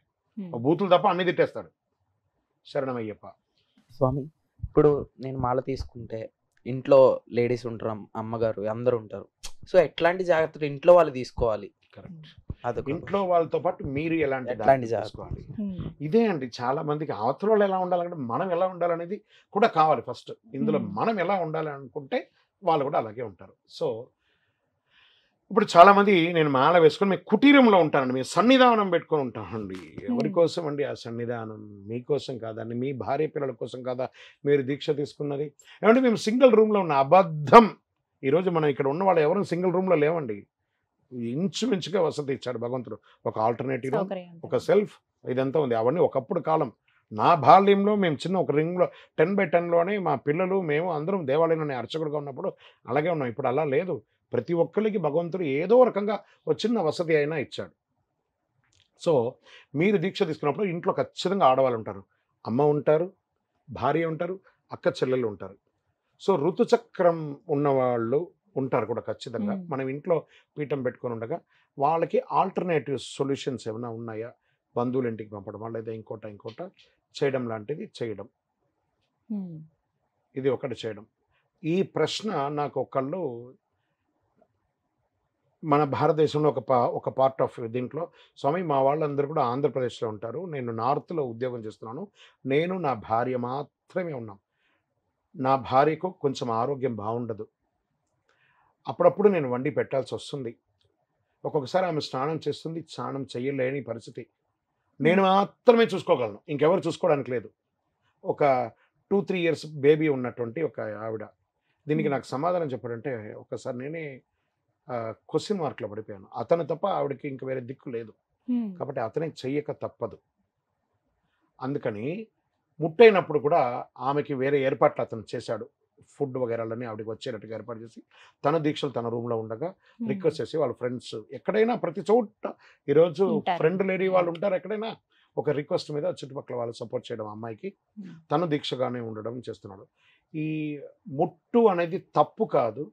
బూతులు తప్ప అన్ని తిట్టేస్తాడు. శరణమయ్యప్ప. స్వామి, ఇప్పుడు నేను మాల తీసుకుంటే ఇంట్లో లేడీస్ ఉంటారు, అమ్మగారు అందరూ ఉంటారు. సో ఎట్లాంటి జాగ్రత్తలు ఇంట్లో వాళ్ళు తీసుకోవాలి? కరెక్ట్. అదొక ఇంట్లో వాళ్ళతో పాటు మీరు ఎలాంటి ఎట్లాంటి తీసుకోవాలి? ఇదే అండి, చాలా మందికి అవతల వాళ్ళు ఎలా ఉండాలంటే మనం ఎలా ఉండాలనేది కూడా కావాలి ఫస్ట్. ఇందులో మనం ఎలా ఉండాలి అనుకుంటే వాళ్ళు కూడా అలాగే ఉంటారు. సో ఇప్పుడు చాలా మంది నేను మాల వేసుకొని మీ కుటీరంలో ఉంటానండి, మీ సన్నిధానం పెట్టుకొని ఉంటానండి. ఎవరి కోసం అండి ఆ సన్నిధానం? మీకోసం కాదండి, మీ భార్య పిల్లల కోసం కాదా మీరు దీక్ష తీసుకున్నది? ఏమంటే మేము సింగిల్ రూమ్లో ఉన్న అబద్ధం. ఈరోజు మనం ఇక్కడ ఉన్న వాళ్ళు ఎవరు సింగిల్ రూమ్లో లేవండి. ఇంచుమించుగా వసతి ఇచ్చాడు భగవంతుడు. ఒక ఆల్టర్నేటివ్ రూమ్, ఒక సెల్ఫ్, ఇదంతా ఉంది. అవన్నీ ఒకప్పుడు కాలం. నా బాల్యంలో మేము చిన్న ఒక రింగ్లో 10x10లోనే మా పిల్లలు మేము అందరం దేవాలయంలోనే అర్చకుడుగా ఉన్నప్పుడు అలాగే ఉన్నాం. ఇప్పుడు అలా లేదు. ప్రతి ఒక్కరికి భగవంతుడు ఏదో రకంగా ఒక చిన్న వసతి అయినా ఇచ్చాడు. సో మీరు దీక్ష తీసుకున్నప్పుడు ఇంట్లో ఖచ్చితంగా ఆడవాళ్ళు ఉంటారు, అమ్మ ఉంటారు, భార్య ఉంటారు, అక్క చెల్లెళ్ళు ఉంటారు. సో ఋతుచక్రం ఉన్నవాళ్ళు ఉంటారు కూడా ఖచ్చితంగా. మనం ఇంట్లో పీఠం పెట్టుకొని ఉండగా వాళ్ళకి ఆల్టర్నేటివ్ సొల్యూషన్స్ ఏమైనా ఉన్నాయా? బంధువుల ఇంటికి పంపడం లేదా ఇంకోట చేయడం లాంటిది చేయడం, ఇది ఒకటి చేయడం. ఈ ప్రశ్న నాకు ఒకళ్ళు మన భారతదేశంలో ఒక పార్ట్ ఆఫ్ దీంట్లో, స్వామి మా వాళ్ళందరూ కూడా ఆంధ్రప్రదేశ్లో ఉంటారు, నేను నార్త్లో ఉద్యోగం చేస్తున్నాను, నేను నా భార్య మాత్రమే ఉన్నాం. నా భార్యకు కొంచెం ఆరోగ్యం బాగుండదు, అప్పుడప్పుడు నేను వండి పెట్టాల్సి వస్తుంది. ఒక్కొక్కసారి ఆమె స్నానం చేస్తుంది, స్నానం చేయలేని పరిస్థితి. నేను మాత్రమే చూసుకోగలను, ఇంకెవరు చూసుకోవడానికి లేదు. ఒక 2-3 ఇయర్స్ బేబీ ఉన్నటువంటి ఒక ఆవిడ. దీనికి నాకు సమాధానం చెప్పాడంటే ఒకసారి నేనే క్వశ్చన్ మార్క్లో పడిపోయాను. అతను తప్ప ఆవిడకి ఇంక వేరే దిక్కు లేదు, కాబట్టి అతనే చెయ్యక తప్పదు. అందుకని ముట్టైనప్పుడు కూడా ఆమెకి వేరే ఏర్పాట్లు అతను చేశాడు. ఫుడ్ వగేరాలని ఆవిడకి వచ్చేటట్టుగా ఏర్పాటు చేసి తన దీక్షలు తన రూమ్లో ఉండగా రిక్వెస్ట్ చేసి వాళ్ళ ఫ్రెండ్స్ ఎక్కడైనా ప్రతి చోట ఈరోజు ఫ్రెండ్ లేడీ వాళ్ళు ఉంటారు, ఎక్కడైనా ఒక రిక్వెస్ట్ మీద చుట్టుపక్కల వాళ్ళు సపోర్ట్ చేయడం, అమ్మాయికి తను దీక్షగానే ఉండడం చేస్తున్నాడు. ఈ ముట్టు అనేది తప్పు కాదు.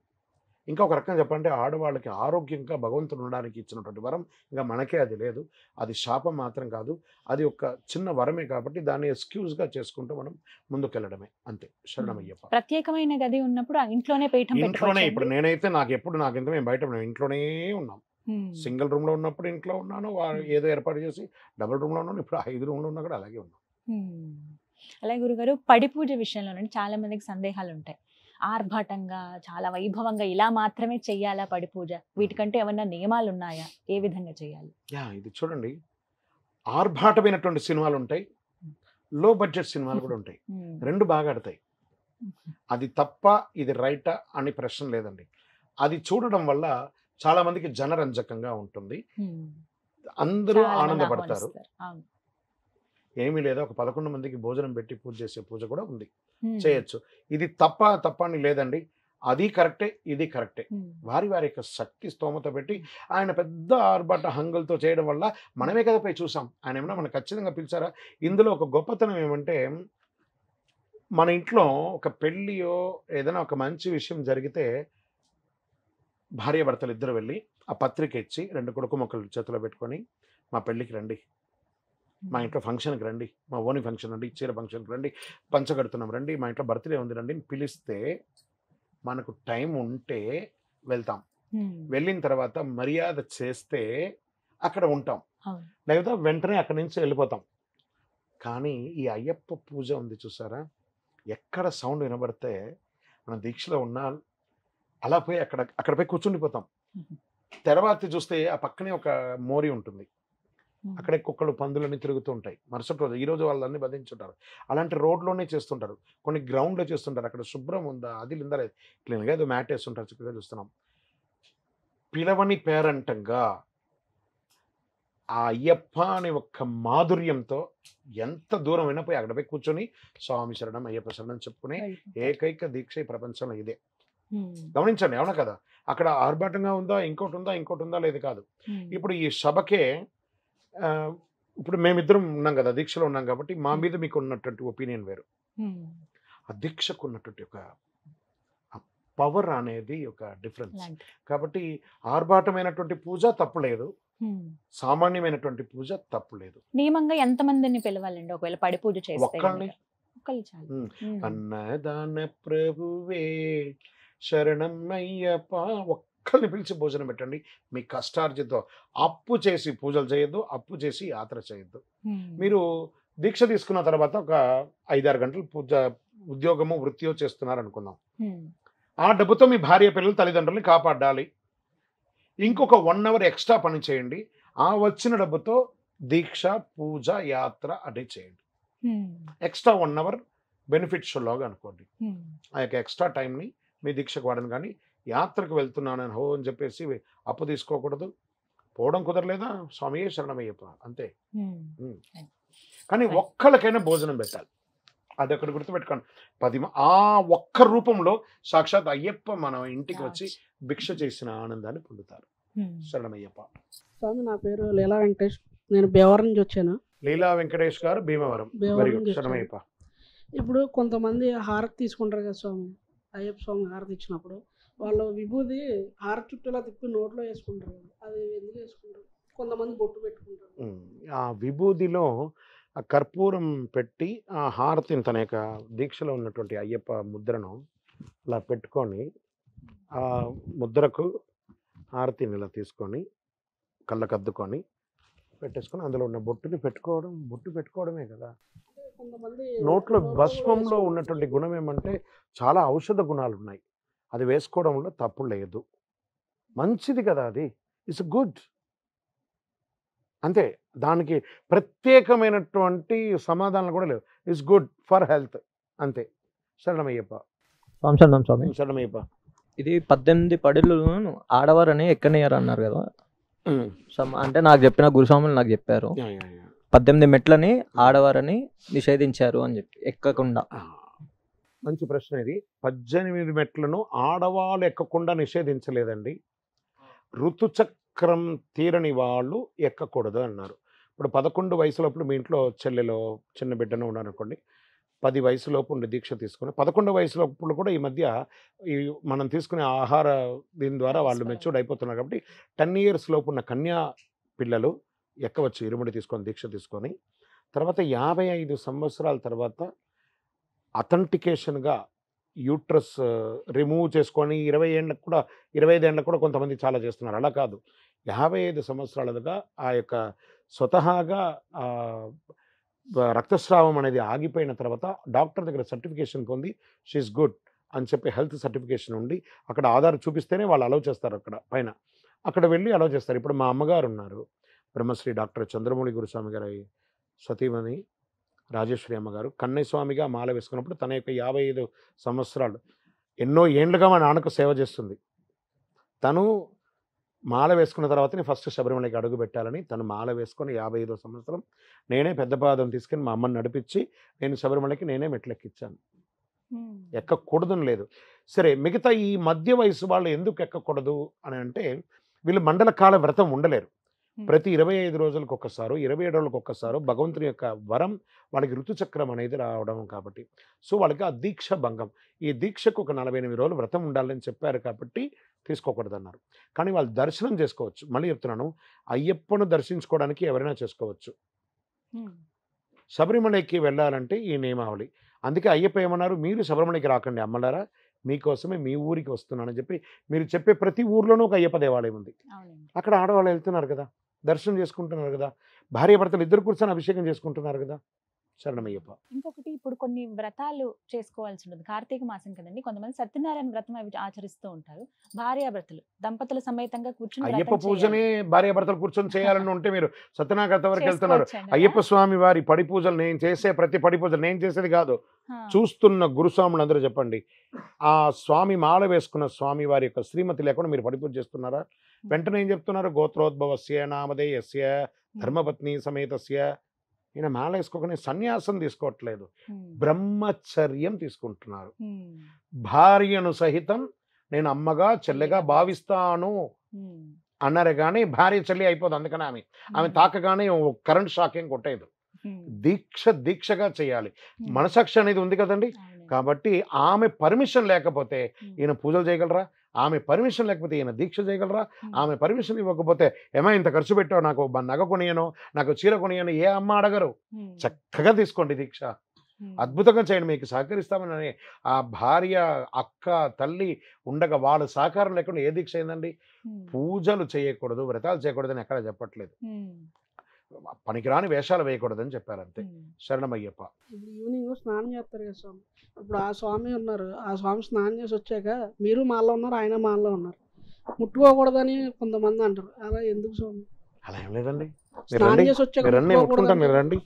ఇంకా ఒక రకంగా చెప్పాలంటే ఆడవాళ్ళకి ఆరోగ్యంగా భగవంతుడు ఉండడానికి ఇచ్చినటువంటి వరం, ఇంకా మనకే అది లేదు. అది శాపం మాత్రం కాదు, అది ఒక చిన్న వరమే. కాబట్టి దాన్ని ఎక్స్క్యూజ్గా చేసుకుంటూ మనం ముందుకెళ్ళడమే, అంతే. శరణమయ్యప్ప. ప్రత్యేకమైన గది ఉన్నప్పుడు ఆ ఇంట్లోనే పీఠం ఇంట్లోనే. ఇప్పుడు నేనైతే నాకు ఇంత మేము బయట ఇంట్లోనే ఉన్నాం. సింగిల్ రూమ్లో ఉన్నప్పుడు ఇంట్లో ఉన్నాను, ఏదో ఏర్పాటు చేసి డబుల్ రూమ్లో ఉన్నాను. ఇప్పుడు 5 రూమ్లో ఉన్నా కూడా అలాగే ఉన్నాను. అలాగే గురుగారు, పడి పూజ విషయంలో చాలా మందికి సందేహాలు ఉంటాయి. ఆర్భాటంగా చాలా వైభవంగా ఇలా మాత్రమే చెయ్యాలా పడి పూజ? వీటికంటే ఏమన్నా నియమాలు ఉన్నాయా? ఏ విధంగా చేయాలి? ఇది చూడండి, ఆర్భాటమైనటువంటి సినిమాలు ఉంటాయి, లో బడ్జెట్ సినిమాలు కూడా ఉంటాయి. రెండు బాగా ఆడతాయి. అది తప్ప ఇది రైటా అని ప్రశ్న లేదండి. అది చూడడం వల్ల చాలా మందికి జనరంజకంగా ఉంటుంది, అందరూ ఆనందపడతారు. ఏమీ లేదా, ఒక 11 మందికి భోజనం పెట్టి పూజ చేసే పూజ కూడా ఉంది, చేయొచ్చు. ఇది తప్ప అని లేదండి, అది కరెక్టే, ఇది కరెక్టే. వారి యొక్క శక్తి స్తోమత పెట్టి ఆయన పెద్ద ఆర్భాట హంగులతో చేయడం వల్ల మనమే కదా పోయి చూసాం. ఆయన ఏమన్నా మనకు ఖచ్చితంగా పిలిచారా? ఇందులో ఒక గొప్పతనం ఏమంటే, మన ఇంట్లో ఒక పెళ్ళియో ఏదైనా ఒక మంచి విషయం జరిగితే భార్య భర్తలు ఇద్దరు వెళ్ళి ఆ పత్రిక ఇచ్చి 2 కొడుకు మొక్కలు చేతిలో పెట్టుకొని, మా పెళ్ళికి రండి, మా ఇంట్లో ఫంక్షన్కి రండి, మా ఓని ఫంక్షన్ రండి, చీర ఫంక్షన్కి రండి, పంచగడుతున్నాం రండి, మా ఇంట్లో బర్త్డే ఉంది రండి అని పిలిస్తే మనకు టైం ఉంటే వెళ్తాం. వెళ్ళిన తర్వాత మర్యాద చేస్తే అక్కడ ఉంటాం. అవును. లేదా వెంటనే అక్కడి నుంచి వెళ్ళిపోతాం. కానీ ఈ అయ్యప్ప పూజ ఉంది చూసారా, ఎక్కడ సౌండ్ వినబడితే మనం దీక్షలో ఉన్నా అలా పోయి అక్కడ పోయి కూర్చుండిపోతాం. తర్వాత చూస్తే ఆ పక్కనే ఒక మోరి ఉంటుంది, అక్కడే కుక్కలు పందులన్నీ తిరుగుతూ ఉంటాయి. మరుసటి రోజు ఈ రోజు వాళ్ళన్నీ బంధించుంటారు. అలాంటి రోడ్లోనే చేస్తుంటారు, కొన్ని గ్రౌండ్లో చేస్తుంటారు. అక్కడ శుభ్రం ఉందా, అది ఉందా లేదు, క్లీన్గా ఏదో మ్యాట్ వేస్తుంటారు, చక్కగా చూస్తున్నాం. పిలవని పేరంటంగా ఆ అయ్యప్ప అనే ఒక్క మాధుర్యంతో ఎంత దూరం అయినా పోయి అక్కడ పోయి కూర్చొని స్వామి శరణం అయ్యప్ప శరణం చెప్పుకునే ఏకైక దీక్ష ఈ ప్రపంచంలో ఇదే. గమనించండి, అవునా కదా? అక్కడ ఆర్భాటంగా ఉందా, ఇంకోటి ఉందా లేదు కాదు. ఇప్పుడు ఈ సభకే ఇప్పుడు మేమిద్దరం ఉన్నాం కదా, దీక్షలో ఉన్నాం కాబట్టి మా మీద మీకు ఉన్నటువంటి ఒపీనియన్ వేరు. ఆ దీక్షకు ఉన్నటువంటి ఒక పవర్ అనేది ఒక డిఫరెన్స్. కాబట్టి ఆర్భాటమైనటువంటి పూజ తప్పులేదు, సామాన్యమైనటువంటి పూజ తప్పులేదు. నియమంగా ఎంతమందిని పిలవాలండి ఒకవేళ పడి పూజ చేస్తే? ఒక్కళ్ళని. ఒక్కళ్ళు చాలు. అన్నదాన ప్రభువే శరణం అయ్యప్ప, ఒక్కరిని పిలిచి భోజనం పెట్టండి. మీ కష్టార్జితో అప్పు చేసి పూజలు చేయొద్దు, అప్పు చేసి యాత్ర చేయొద్దు. మీరు దీక్ష తీసుకున్న తర్వాత ఒక 5-6 గంటలు పూజ ఉద్యోగము వృత్తియో చేస్తున్నారు అనుకుందాం. ఆ డబ్బుతో మీ భార్య పిల్లలు తల్లిదండ్రుల్ని కాపాడాలి. ఇంకొక 1 అవర్ ఎక్స్ట్రా పని చేయండి. ఆ వచ్చిన డబ్బుతో దీక్ష పూజ యాత్ర అదే చేయండి. ఎక్స్ట్రా 1 అవర్ బెనిఫిట్ షోలాగా అనుకోండి. ఆ యొక్క ఎక్స్ట్రా టైంని మీ దీక్షకు వాడను. కానీ యాత్రకు వెళ్తున్నానని హో అని చెప్పేసి అప్పు తీసుకోకూడదు. పోవడం కుదరలేదా, స్వామియే శరణమయ్యప్ప అంతే. కానీ ఒక్కళ్ళకైనా భోజనం పెట్టాలి, అది ఒకటి గుర్తుపెట్టుకోండి. ఆ ఒక్క రూపంలో సాక్షాత్ అయ్యప్ప మన ఇంటికి వచ్చి భిక్ష చేసిన ఆనందాన్ని పొందుతారు. శరణమయ్యప్ప. స్వామి, నా పేరు లీలా వెంకటేష్, నేను భీమవరం నుంచి వచ్చాను. లీలా వెంకటేష్ గారు, భీమవరం. వెరీ గుడ్, శరణమయ్యప్ప. ఇప్పుడు కొంతమంది హారతి తీసుకుంటారు కదా స్వామి, అయ్యప్ప స్వామి హారతి ఇచ్చినప్పుడు వాళ్ళు విభూది హారతి చుట్టూలా తిప్పి నోట్లో వేసుకుంటారు, అది ఎందుకు వేసుకుంటారు? కొంతమంది బొట్టు పెట్టుకుంటారు. ఆ విభూదిలో ఆ కర్పూరం పెట్టి ఆ హారతిని తన యొక్క దీక్షలో ఉన్నటువంటి అయ్యప్ప ముద్రను అలా పెట్టుకొని ఆ ముద్రకు హారతిని ఇలా తీసుకొని కళ్ళకద్దుకొని పెట్టేసుకొని అందులో ఉన్న బొట్టు పెట్టుకోవడమే కదా. నోట్లో భస్మంలో ఉన్నటువంటి గుణం ఏమంటే చాలా ఔషధ గుణాలు ఉన్నాయి, అది వేసుకోవడంలో తప్పు లేదు, మంచిది కదా, అది ఇట్స్ గుడ్ అంతే. దానికి ప్రత్యేకమైనటువంటి సమాధానాలు కూడా లేవు. ఇట్స్ గుడ్ ఫర్ హెల్త్ అంతే. శరణమయ్యప్ప. శరణమయ్యప్ప. ఇది 18 పడులు ఆడవారని ఎక్కనియర్ అన్నారు కదా. అంటే నాకు చెప్పిన గురుస్వాములు నాకు చెప్పారు 18 మెట్లని ఆడవారని నిషేధించారు అని చెప్పి ఎక్కకుండా. మంచి ప్రశ్న ఇది. 18 మెట్లను ఆడవాళ్ళు ఎక్కకుండా నిషేధించలేదండి, ఋతుచక్రం తీరని వాళ్ళు ఎక్కకూడదు అన్నారు. ఇప్పుడు 11 వయసులోపు మీ ఇంట్లో చెల్లెలో చిన్న బిడ్డను ఉన్నారనుకోండి, 10 వయసులోపు ఉండి దీక్ష తీసుకుని 11 వయసులోపు కూడా ఈ మధ్య ఈ మనం తీసుకునే ఆహార దీని ద్వారా వాళ్ళు మెచ్యూర్డ్ అయిపోతున్నారు. కాబట్టి 10 ఇయర్స్ లోపు ఉన్న కన్యా పిల్లలు ఎక్కవచ్చు, ఇరుముడి తీసుకొని దీక్ష తీసుకొని. తర్వాత 55 సంవత్సరాల తర్వాత అథెంటికేషన్గా యూట్రస్ రిమూవ్ చేసుకొని 20 ఏళ్ళకు కూడా 25 ఏళ్ళకు కూడా కొంతమంది చాలా చేస్తున్నారు. అలా కాదు, 55 సంవత్సరాలుగా ఆ యొక్క స్వతహాగా రక్తస్రావం అనేది ఆగిపోయిన తర్వాత డాక్టర్ దగ్గర సర్టిఫికేషన్ పొంది షీఈస్ గుడ్ అని చెప్పి హెల్త్ సర్టిఫికేషన్ ఉండి అక్కడ ఆధార్ చూపిస్తేనే వాళ్ళు అలౌ చేస్తారు. అక్కడ వెళ్ళి అలౌ చేస్తారు. ఇప్పుడు మా అమ్మగారు ఉన్నారు, బ్రహ్మశ్రీ డాక్టర్ చంద్రమౌళి గురుస్వామి గారి సతీమణి రాజేశ్వరి అమ్మగారు కన్నయ్యస్వామిగా మాల వేసుకున్నప్పుడు తన యొక్క 55 సంవత్సరాలు ఎన్నో ఏండ్లుగా మా నాన్నకు సేవ చేస్తుంది. తను మాల వేసుకున్న తర్వాతనే ఫస్ట్ శబరిమలకి అడుగు పెట్టాలని తను మాల వేసుకొని 55వ సంవత్సరం నేనే పెద్ద పాదం తీసుకుని మా అమ్మని నడిపించి నేను శబరిమలకి నేనే మెట్లెక్కించాను. ఎక్కకూడదని లేదు. సరే, మిగతా ఈ మధ్య వయసు వాళ్ళు ఎందుకు ఎక్కకూడదు అని అంటే, వీళ్ళు మండల కాల వ్రతం ఉండలేరు. ప్రతి 25 రోజులకు ఒక్కసారో 27 రోజులకు ఒక్కసారో భగవంతుని యొక్క వరం వాళ్ళకి ఋతుచక్రం అనేది రావడం కాబట్టి, సో వాళ్ళకి ఆ దీక్ష భంగం. ఈ దీక్షకు ఒక 48 రోజులు వ్రతం ఉండాలని చెప్పారు కాబట్టి తీసుకోకూడదు అన్నారు. కానీ వాళ్ళు దర్శనం చేసుకోవచ్చు. మళ్ళీ చెప్తున్నాను, అయ్యప్పను దర్శించుకోవడానికి ఎవరైనా చేసుకోవచ్చు. శబరిమలకి వెళ్ళాలంటే ఈ నియమావళి. అందుకే అయ్యప్ప ఏమన్నారు, మీరు శబరిమలకి రాకండి అమ్మలారా, మీకోసమే మీ ఊరికి వస్తున్నానని చెప్పి మీరు చెప్పే ప్రతి ఊర్లోనూ ఒక అయ్యప్ప దేవాలయం ఉంది. అక్కడ ఆడవాళ్ళు వెళ్తున్నారు కదా, దర్శనం చేసుకుంటున్నారు కదా, భార్యాభర్తలు ఇద్దరు కూర్చొని అభిషేకం చేసుకుంటున్నారు కదా. శరణమయ్యప్ప. ఇంకొకటి ఇప్పుడు కొన్ని వ్రతాలు చేసుకోవాల్సి ఉంటుంది. కార్తీక మాసం కదండి, కొంతమంది సత్యనారాయణ వ్రతం అవి ఆచరిస్తూ ఉంటారు. భార్యాభర్తలు దంపతుల సమేతంగా కూర్చుని అయ్యప్ప వ్రతం పూజనే చేయాలి. భార్యాభర్తలు కూర్చొని చేయాలని ఉంటే మీరు సత్యనారాయణ వరకు వెళ్తున్నారు. చేసుకోవచ్చండి అయ్యప్ప అలా? స్వామి వారి పడి పూజలు, నేను చేసే ప్రతి పడి పూజలు నేను చేసేది కాదు, ఆ. చూస్తున్న గురుస్వాములు అందరూ చెప్పండి, ఆ స్వామి మాల వేసుకున్న స్వామి వారి యొక్క శ్రీమతి లేకుండా మీరు పడి పూజ చేస్తున్నారా? వెంటనే ఏం చెప్తున్నారు? గోత్రోద్భవస్య నామధేయస్య ధర్మపత్ని సమేతస్య. ఈయన మాల వేసుకోకనే సన్యాసం తీసుకోవట్లేదు, బ్రహ్మచర్యం తీసుకుంటున్నారు. భార్యను సహితం నేను అమ్మగా చెల్లెగా భావిస్తాను అన్నారు కానీ భార్య చెల్లి అయిపోదు. అందుకని ఆమె తాకగానే కరెంట్ షాక్ ఏం కొట్టేది. దీక్షగా చేయాలి. మనసాక్షి అనేది ఉంది కదండి. కాబట్టి ఆమె పర్మిషన్ లేకపోతే ఈయన పూజలు చేయగలరా? ఆమె పర్మిషన్ లేకపోతే ఈయన దీక్ష చేయగలరా? ఆమె పర్మిషన్ ఇవ్వకపోతే ఏమో ఇంత ఖర్చు పెట్టావు, నాకు నగ కొనియను, నాకు చీర కొనియను, ఏ అమ్మ అడగరు. చక్కగా తీసుకోండి దీక్ష, అద్భుతంగా చేయండి, మీకు సహకరిస్తామని ఆ భార్య, అక్క, తల్లి ఉండగా వాళ్ళ సహకారం లేకుండా ఏ దీక్ష అయిందండి? పూజలు చేయకూడదు, వ్రతాలు చేయకూడదని ఎక్కడ చెప్పట్లేదు, పనికిరాని వేషాలు వేయకూడదని చెప్పారు అంతే. శరణమయ్యప్ప. ఇప్పుడు ఈవినింగ్ స్నానం చేస్తారు కదా స్వామి, ఇప్పుడు ఆ స్వామి ఉన్నారు, ఆ స్వామి స్నానం చేసి వచ్చాక మీరు మాల్లో ఉన్నారు, ఆయన మాల్లో ఉన్నారు, ముట్టుకోకూడదని కొంతమంది అంటారు. అలా ఎందుకు స్వామి? అలా ఏం లేదండి, స్నానం చేసి వచ్చాక మీరు రండి, ముట్టుకుంటాను, ముట్టుకోకూడదు మీరు రండి.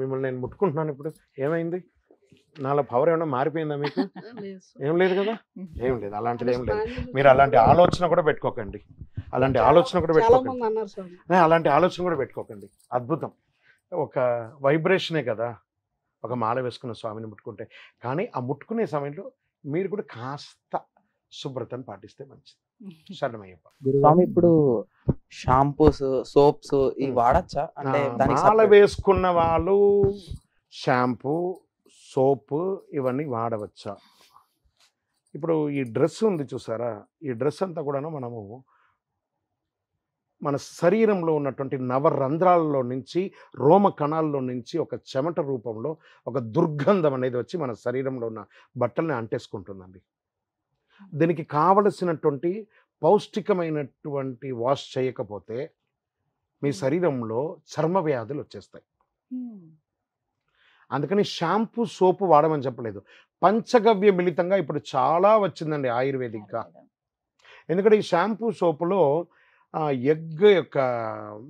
మిమ్మల్ని నేను ముట్టుకుంటున్నాను. ఇప్పుడు ఏమైంది? నాలో పవర్ ఏమైనా మారిపోయిందా మీకు? లేదు స్వామి. ఏం లేదు కదా, ఏం లేదు, అలాంటిది ఏం లేదు. స్నానం చేసి మీరు అలాంటి ఆలోచన కూడా పెట్టుకోకండి, అలాంటి ఆలోచన కూడా చాలా పెట్టుకోకండి, మంది అన్నారు స్వామి. అలాంటి ఆలోచన కూడా పెట్టుకోకండి. అద్భుతం, ఒక వైబ్రేషనే కదా ఒక మాల వేసుకున్న స్వామిని ముట్టుకుంటే. కానీ ఆ ముట్టుకునే సమయంలో మీరు కూడా కాస్త శుభ్రతను పాటిస్తే మంచిది. శరణమయ్యప్ప. స్వామి ఇప్పుడు షాంపూస్, సోప్స్ ఇవి వాడచ్చా? అంటే దానికి మాల separate- వేసుకున్న వాళ్ళు షాంపూ, సోపు ఇవన్నీ వాడవచ్చా? ఇప్పుడు ఈ డ్రెస్ ఉంది చూసారా, ఈ డ్రెస్ అంతా కూడా మనము మన శరీరంలో ఉన్నటువంటి నవరంధ్రాలలో నుంచి, రోమ కణాల్లో నుంచి ఒక చెమట రూపంలో ఒక దుర్గంధం అనేది వచ్చి మన శరీరంలో ఉన్న బట్టల్ని అంటేసుకుంటుందండి. దీనికి కావలసినటువంటి పౌష్టికమైనటువంటి వాష్ చేయకపోతే మీ శరీరంలో చర్మ వ్యాధులు వచ్చేస్తాయి. అందుకని షాంపూ, సోపు వాడమని చెప్పలేదు. పంచగవ్య మిళితంగా ఇప్పుడు చాలా వచ్చిందండి ఆయుర్వేదిక్గా. ఎందుకంటే ఈ షాంపూ, సోపులో ఎగ్ యొక్క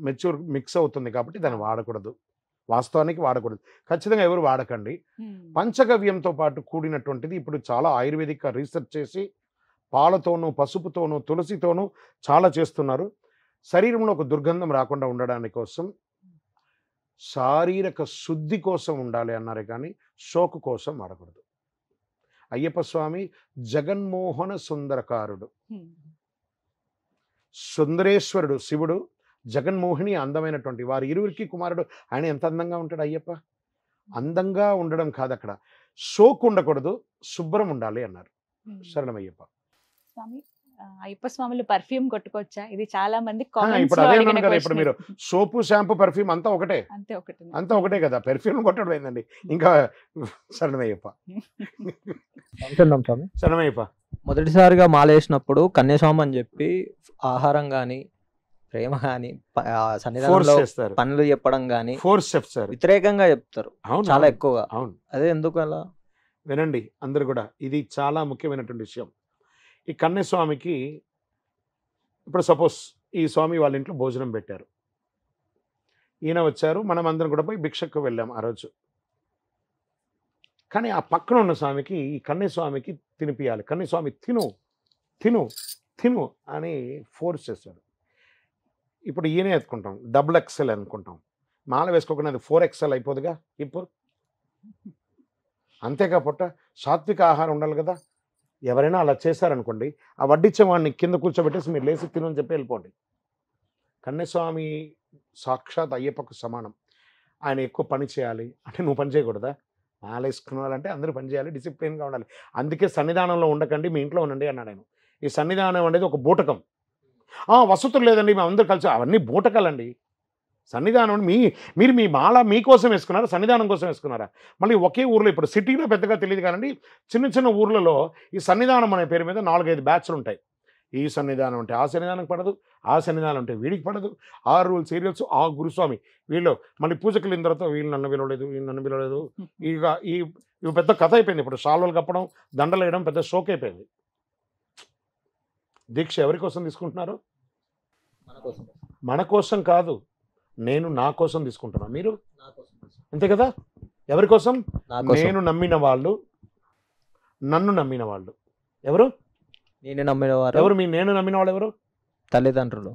మెచ్యూర్ మిక్స్ అవుతుంది కాబట్టి దాన్ని వాడకూడదు, వాస్తవానికి వాడకూడదు. ఖచ్చితంగా ఎవరు వాడకండి. పంచగవ్యంతో పాటు కూడినటువంటిది ఇప్పుడు చాలా ఆయుర్వేదిక్ రీసెర్చ్ చేసి పాలతోనూ, పసుపుతోనూ, తులసితోనూ చాలా చేస్తున్నారు. శరీరంలో ఒక దుర్గంధం రాకుండా ఉండడానికి కోసం, శారీరక శుద్ధి కోసం ఉండాలి అన్నారే కానీ షోకు కోసం వాడకూడదు. అయ్యప్ప స్వామి జగన్మోహన సుందరకారుడు, సుందరేశ్వరుడు శివుడు, జగన్మోహిని అందమైనటువంటి వారి ఇరువురికి కుమారుడు. ఆయన ఎంత అందంగా ఉంటాడు అయ్యప్ప. అందంగా ఉండడం కాదు, అక్కడ షోకు ఉండకూడదు, శుభ్రం ఉండాలి అన్నారు. శరణమయ్యప్ప. స్వామి, అయ్యప్ప స్వాములు పర్ఫ్యూమ్ కొట్టుకోవచ్చా? ఇది చాలా మంది ఇప్పుడు అదే అన్నాను కదా, ఇప్పుడు మీరు సోపు, షాంపూ, పర్ఫ్యూమ్ అంతా ఒకటే, అంతా ఒకటే కదా, పెర్ఫ్యూమ్ కొట్టడం ఏందండి ఇంకా. శరణమయ్యప్ప. స్వామి, శరణమయ్యప్ప. మొదటిసారిగా మాల వేసినప్పుడు కన్యాస్వామి అని చెప్పి ఆహారం కానీ, ప్రేమ కానీ, సన్నిధానంలో పనులు చెప్పడం కానీ వ్యతిరేకంగా చెప్తారు చాలా ఎక్కువగా. అవును, అదే ఎందుకు అలా? వినండి అందరు కూడా, ఇది చాలా ముఖ్యమైనటువంటి విషయం. ఈ కన్యస్వామికి ఇప్పుడు సపోజ్ ఈ స్వామి వాళ్ళ ఇంట్లో భోజనం పెట్టారు, ఈయన వచ్చారు, మనం అందరం కూడా పోయి భిక్షకు వెళ్ళాం ఆ రోజు. కానీ ఆ పక్కన ఉన్న స్వామికి, ఈ కన్యస్వామికి తినిపియాలి. కన్యస్వామి తిను తిను తిను అని ఫోర్స్ చేశాడు. ఇప్పుడు ఈయనే ఎత్తుకుంటాం, డబుల్ ఎక్సెల్ అనుకుంటాం, మాల వేసుకోకుండా అది 4XL అయిపోదుగా ఇప్పుడు. అంతేగా పొట్ట, సాత్విక ఆహారం ఉండాలి కదా. ఎవరైనా అలా చేశారనుకోండి, ఆ వడ్డిచ్చే వాడిని కింద కూర్చోబెట్టేసి మీరు లేచి తిను అని చెప్పి వెళ్ళిపోండి. కన్యస్వామి సాక్షాత్ అయ్యప్పకు సమానం. ఆయన ఎక్కువ పని చేయాలి అంటే నువ్వు పని చేయకూడదా? మాల వేసుకున్న వాళ్ళంటే అందరూ పని చేయాలి, డిసిప్లిన్గా ఉండాలి. అందుకే సన్నిధానంలో ఉండకండి, మీ ఇంట్లో ఉండండి అన్నాడు ఆయన. ఈ సన్నిధానం అనేది ఒక బూటకం. వసతులు లేదండి మేము అందరూ కలిసి, అవన్నీ బూటకాలండి. సన్నిధానం మీరు మీ మాల మీకోసం వేసుకున్నారా, సన్నిధానం కోసం వేసుకున్నారా? మళ్ళీ ఒకే ఊర్లో, ఇప్పుడు సిటీలో పెద్దగా తెలియదు కానండి, చిన్న చిన్న ఊర్లలో ఈ సన్నిధానం అనే పేరు మీద 4-5 బ్యాచ్లు ఉంటాయి. ఈ సన్నిధానం అంటే ఆ సన్నిధానం పడదు, ఆ సన్నిధానం అంటే వీడికి పడదు, ఆ రూల్స్ ఈ రూల్స్ ఆ గురుస్వామి వీళ్ళు మళ్ళీ పూజకి వెళ్ళిన తర్వాత వీళ్ళు నన్ను పిలవలేదు, వీళ్ళు నన్ను పిలవలేదు. ఇక ఇవి పెద్ద కథ అయిపోయింది. ఇప్పుడు శాలువలు కప్పడం, దండలు వేయడం పెద్ద షోక్ అయిపోయింది. దీక్ష ఎవరి కోసం తీసుకుంటున్నారు? మన కోసం కాదు, నేను నా కోసం తీసుకుంటున్నా, మీరు అంతే కదా. ఎవరి కోసం? నేను నమ్మిన వాళ్ళు, నన్ను నమ్మిన వాళ్ళు. ఎవరు? నేను నమ్మిన వారు. ఎవరు? నేను నమ్మిన వాళ్ళు ఎవరు? తల్లిదండ్రులు.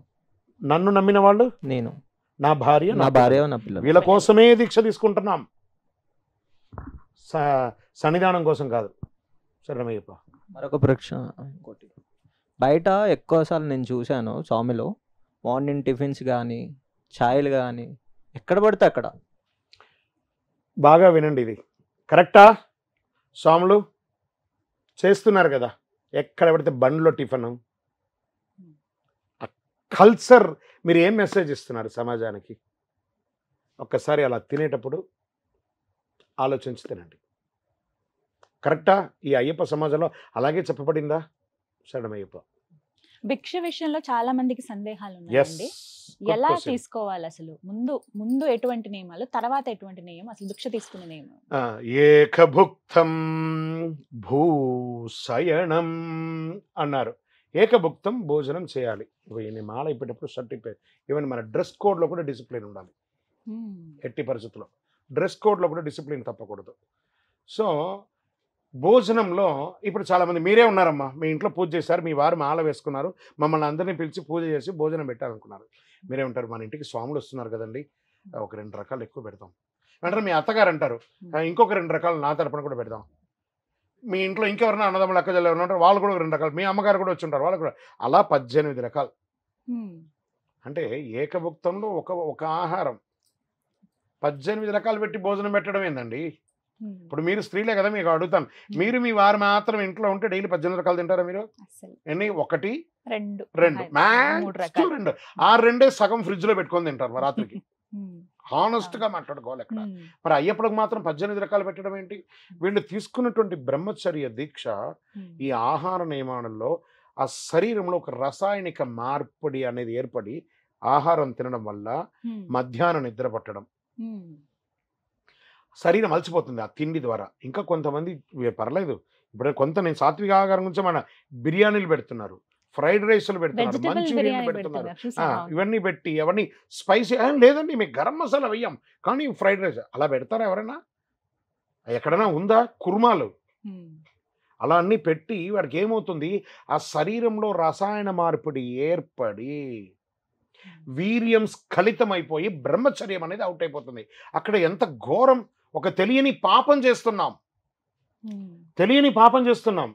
నన్ను నమ్మిన వాళ్ళు నేను, నా భార్య, నా భార్య, నా పిల్లలు. వీళ్ళ కోసమే దీక్ష తీసుకుంటున్నాం, సన్నిధానం కోసం కాదు. శరణమయ్యప్ప. మరొక ప్రశ్న ఇంకోటి, బయట ఎక్కువసార్లు నేను చూశాను స్వామిలో మార్నింగ్ టిఫిన్స్ కానీ ఛాయలు కానీ ఎక్కడ పడితే అక్కడ. బాగా వినండి, ఇది కరెక్టా? స్వాములు చేస్తున్నారు కదా, ఎక్కడ పడితే బండ్లో టిఫిన్. కల్చర్ మీరు ఏం మెసేజ్ ఇస్తున్నారు సమాజానికి? ఒక్కసారి అలా తినేటప్పుడు ఆలోచించి తినండి. కరెక్టా? ఈ అయ్యప్ప సమాజంలో అలాగే చెప్పబడిందా? శరణమయ్యప్ప. భిక్ష విషయంలో చాలా మందికి సందేహాలు ఉన్నాయండి. ఎలా తీసుకోవాలి అసలు? ముందు ఎటువంటి నియమాలు, తర్వాత ఎటువంటి నియమం, అసలు భిక్ష తీసుకునే నియమం? ఏకభుక్తం భూశయనం అన్నారు. ఏకభుక్తం భోజనం చేయాలి. నేను మాల ఇప్పేటప్పుడు సర్టిఫికేట్, ఈవెన్ మన డ్రెస్ కోడ్లో కూడా డిసిప్లిన్ ఉండాలి. ఎట్టి పరిస్థితుల్లో డ్రెస్ కోడ్లో కూడా డిసిప్లిన్ తప్పకూడదు. సో భోజనంలో ఇప్పుడు చాలామంది, మీరే ఉన్నారమ్మా, మీ ఇంట్లో పూజ చేశారు, మీ వారు మాల వేసుకున్నారు, మమ్మల్ని అందరినీ పిలిచి పూజ చేసి భోజనం పెట్టాలనుకున్నారు. మీరే ఉంటారు, మన ఇంటికి స్వాములు వస్తున్నారు కదండి, ఒక 2 రకాలు ఎక్కువ పెడతాం అంటారు. మీ అత్తగారు అంటారు, ఇంకొక 2 రకాలు నా తరపున కూడా పెడదాం. మీ ఇంట్లో ఇంకెవరైనా అన్నదమ్ములు అక్కజల్లు ఎవరైనా ఉంటారు, వాళ్ళు కూడా 2 రకాలు, మీ అమ్మగారు కూడా వచ్చి ఉంటారు, వాళ్ళు కూడా, అలా 18 రకాలు. అంటే ఏకభుక్తంలో ఒక ఆహారం 18 రకాలు పెట్టి భోజనం పెట్టడం ఏందండి? ఇప్పుడు మీరు స్త్రీలే కదా, మీకు అడుగుతాను, మీరు మీ వారు మాత్రం ఇంట్లో ఉంటే డైలీ 18 రకాలు తింటారా మీరు? ఎన్ని? 1 2 మ్యాక్స్ 2. ఆ 2 సగం ఫ్రిడ్జ్ లో పెట్టుకొని తింటారు రాత్రికి. హానెస్ట్ గా మాట్లాడుకోవాలి అక్కడ. మరి అయ్యప్పటికి మాత్రం 18 రకాలు పెట్టడం ఏంటి? వీళ్ళు తీసుకున్నటువంటి బ్రహ్మచర్య దీక్ష ఈ ఆహార నియమాలలో ఆ శరీరంలో ఒక రసాయనిక మార్పిడి అనేది ఏర్పడి ఆహారం తినడం వల్ల మధ్యాహ్నం నిద్ర పట్టడం, శరీరం అలసిపోతుంది ఆ తిండి ద్వారా. ఇంకా కొంతమంది పర్లేదు, ఇప్పుడు కొంత నేను సాత్విక ఆహారం గురించి మన బిర్యానీలు పెడుతున్నారు, ఫ్రైడ్ రైస్లు పెడుతున్నారు, మంచూరియన్లు పెడుతున్నారు, ఇవన్నీ పెట్టి అవన్నీ స్పైసీ. లేదండి మీకు గరం మసాలా వెయ్యం, కానీ ఫ్రైడ్ రైస్ అలా పెడతారా ఎవరైనా? ఎక్కడైనా ఉందా? కుర్మాలు అలా అన్నీ పెట్టి వాడికి ఏమవుతుంది, ఆ శరీరంలో రసాయన మార్పిడి ఏర్పడి వీర్యం స్ఖలితమైపోయి బ్రహ్మచర్యం అనేది అవుట్ అయిపోతుంది. అక్కడ ఎంత ఘోరం! ఒక తెలియని పాపం చేస్తున్నాం, తెలియని పాపం చేస్తున్నాం.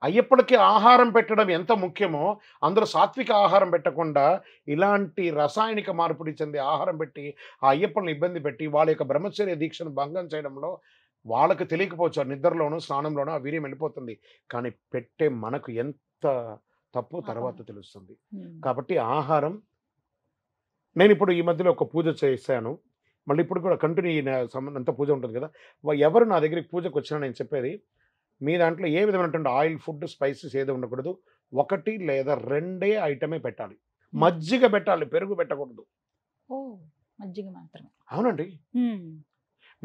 అయ్యప్పటికీ ఆహారం పెట్టడం ఎంత ముఖ్యమో అందరూ సాత్విక ఆహారం పెట్టకుండా ఇలాంటి రసాయనిక మార్పిడి చెందే ఆహారం పెట్టి ఆ అయ్యప్పని ఇబ్బంది పెట్టి వాళ్ళ యొక్క బ్రహ్మచర్య దీక్షను భంగం చేయడంలో వాళ్ళకి తెలియకపోవచ్చు, నిద్రలోనూ స్నానంలోనూ ఆ వీర్యం వెళ్ళిపోతుంది. కానీ పెట్టే మనకు ఎంత తప్పు తర్వాత తెలుస్తుంది. కాబట్టి ఆహారం, నేను ఇప్పుడు ఈ మధ్యలో ఒక పూజ చేశాను, మళ్ళీ ఇప్పుడు కూడా కంటిన్యూ అంత పూజ ఉంటుంది కదా, ఎవరు నా దగ్గరికి పూజకు వచ్చినా నేను చెప్పేది, మీ దాంట్లో ఏ విధమైనటువంటి ఆయిల్ ఫుడ్ స్పైసెస్ ఏదో ఉండకూడదు, 1 లేదా 2 ఐటమే పెట్టాలి. మజ్జిగ పెట్టాలి, పెరుగు పెట్టకూడదు. మజ్జిగ మాత్రమే. అవునండి.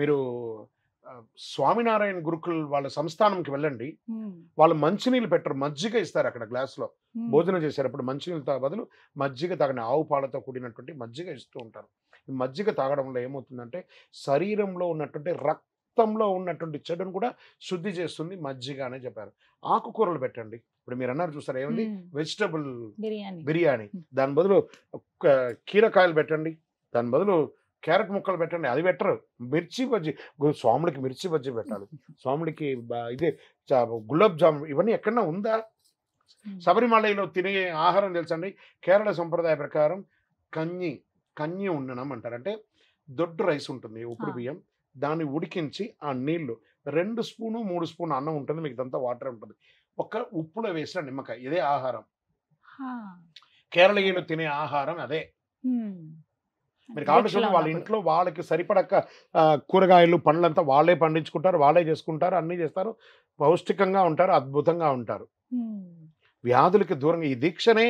మీరు స్వామినారాయణ గురుకుల్ వాళ్ళ సంస్థానంకి వెళ్ళండి, వాళ్ళు మంచినీళ్ళు పెట్టరు, మజ్జిగ ఇస్తారు అక్కడ గ్లాసులో. భోజనం చేసేటప్పుడు మంచినీళ్ళతో బదులు మజ్జిగ తాగని ఆవు పాలతో కూడినటువంటి మజ్జిగ ఇస్తూ ఉంటారు. ఈ మజ్జిగ తాగడం వల్ల ఏమవుతుందంటే శరీరంలో ఉన్నటువంటి రక్తంలో ఉన్నటువంటి చెడును కూడా శుద్ధి చేస్తుంది మజ్జిగ అనే చెప్పారు. ఆకుకూరలు పెట్టండి, ఇప్పుడు మీరు అన్నారు చూసారు ఏముంది, వెజిటబుల్ బిర్యానీ, దాని బదులు కీరకాయలు పెట్టండి, దాని బదులు క్యారెట్ ముక్కలు పెట్టండి, అది పెట్టరు. మిర్చి బజ్జీ, స్వాముడికి మిర్చి బజ్జీ పెట్టాలి, స్వాముడికి ఇదే గులాబ్ జామున్, ఇవన్నీ ఎక్కడన్నా ఉందా? శబరిమలలో తినే ఆహారం తెలుసండి, కేరళ సంప్రదాయ ప్రకారం కഞ്ഞി ఉండడం అంటారు. అంటే దొడ్డు రైస్ ఉంటుంది, ఉప్పుడు బియ్యం, దాన్ని ఉడికించి ఆ నీళ్లు 2 స్పూను 3 స్పూన్ అన్నం ఉంటుంది, మీకు ఇదంతా వాటర్ ఉంటుంది, ఒక ఉప్పులో వేసిన నిమ్మకాయ, ఇదే ఆహారం. కేరళీయులు తినే ఆహారం అదే. మీరు కావాల్సిన వాళ్ళ ఇంట్లో వాళ్ళకి సరిపడక కూరగాయలు పండ్లంతా వాళ్ళే పండించుకుంటారు, వాళ్ళే చేసుకుంటారు, అన్నీ చేస్తారు, పౌష్టికంగా ఉంటారు, అద్భుతంగా ఉంటారు. వ్యాధులకి దూరంగా ఈ దీక్షనే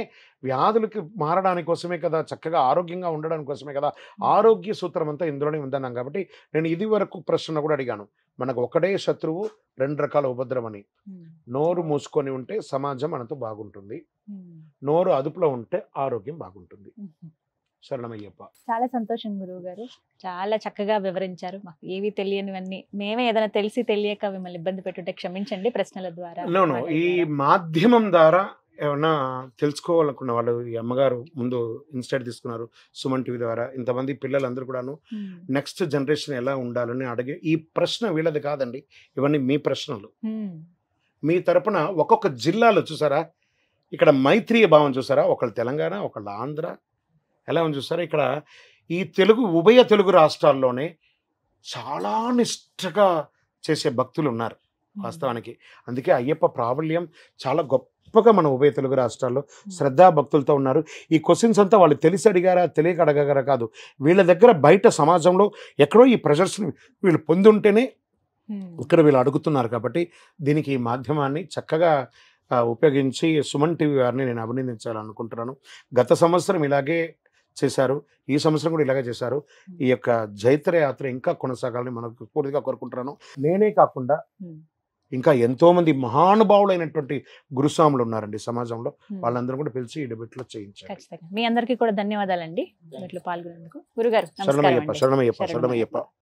వ్యాధులకి మారడానికి కోసమే కదా, చక్కగా ఆరోగ్యంగా ఉండడానికి కోసమే కదా. ఆరోగ్య సూత్రం అంతా ఇందులోనే ఉందన్నాం కాబట్టి నేను ఇది వరకు ప్రశ్న కూడా అడిగాను, మనకు ఒకటే శత్రువు 2 రకాల ఉపద్రవం అని. నోరు మూసుకొని ఉంటే సమాజం మనతో బాగుంటుంది, నోరు అదుపులో ఉంటే ఆరోగ్యం బాగుంటుంది. శరణమయ్యప్ప. చాలా సంతోషం గురువు గారు, చాలా చక్కగా వివరించారు. మాకు ఏవి తెలియనివన్నీ మేమే ఏదైనా తెలిసి తెలియక మిమ్మల్ని ఇబ్బంది పెట్టుంటే క్షమించండి ప్రశ్నల ద్వారా. ఈ మాధ్యమం ద్వారా ఏమన్నా తెలుసుకోవాలనుకున్న వాళ్ళు, ఈ అమ్మగారు ముందు ఇన్స్టైట్ తీసుకున్నారు సుమన్ టీవీ ద్వారా, ఇంతమంది పిల్లలందరూ కూడాను నెక్స్ట్ జనరేషన్ ఎలా ఉండాలని అడిగే ఈ ప్రశ్న వీళ్ళది కాదండి, ఇవన్నీ మీ ప్రశ్నలు. మీ తరపున ఒక్కొక్క జిల్లాలో చూసారా, ఇక్కడ మైత్రీయ భావం చూసారా, ఒకళ్ళు తెలంగాణ ఒకళ్ళు ఆంధ్ర, ఎలా ఉంది చూసారా. ఇక్కడ ఈ ఉభయ తెలుగు రాష్ట్రాల్లోనే చాలా నిష్ఠగా చేసే భక్తులు ఉన్నారు వాస్తవానికి. అందుకే అయ్యప్ప ప్రాబల్యం చాలా గొప్పగా మన ఉభయ తెలుగు రాష్ట్రాల్లో శ్రద్ధా భక్తులతో ఉన్నారు. ఈ క్వశ్చన్స్ అంతా వాళ్ళు తెలిసి అడిగారా తెలియక అడగగారా కాదు, వీళ్ళ దగ్గర బయట సమాజంలో ఎక్కడో ఈ ప్రెషర్స్ని వీళ్ళు పొందుంటేనే ఇక్కడ వీళ్ళు అడుగుతున్నారు. కాబట్టి దీనికి ఈ మాధ్యమాన్ని చక్కగా ఉపయోగించి సుమన్ టీవీ వారిని నేను అభినందించాలనుకుంటున్నాను. గత సంవత్సరం ఇలాగే చేశారు, ఈ సంవత్సరం కూడా ఇలాగే చేశారు. ఈ యొక్క జైత్ర యాత్ర ఇంకా కొనసాగాలని మనకు పూర్తిగా కోరుకుంటున్నాను. నేనే కాకుండా ఇంకా ఎంతో మంది మహానుభావులైనటువంటి గురుస్వాములు ఉన్నారండి సమాజంలో, వాళ్ళందరూ కూడా పిలిచి ఈ డిబేట్లో చేయించారు. మీ అందరికీ కూడా ధన్యవాదాలండి పాల్గొనేందుకు. గురుగారు శరణమయ్యప్ప.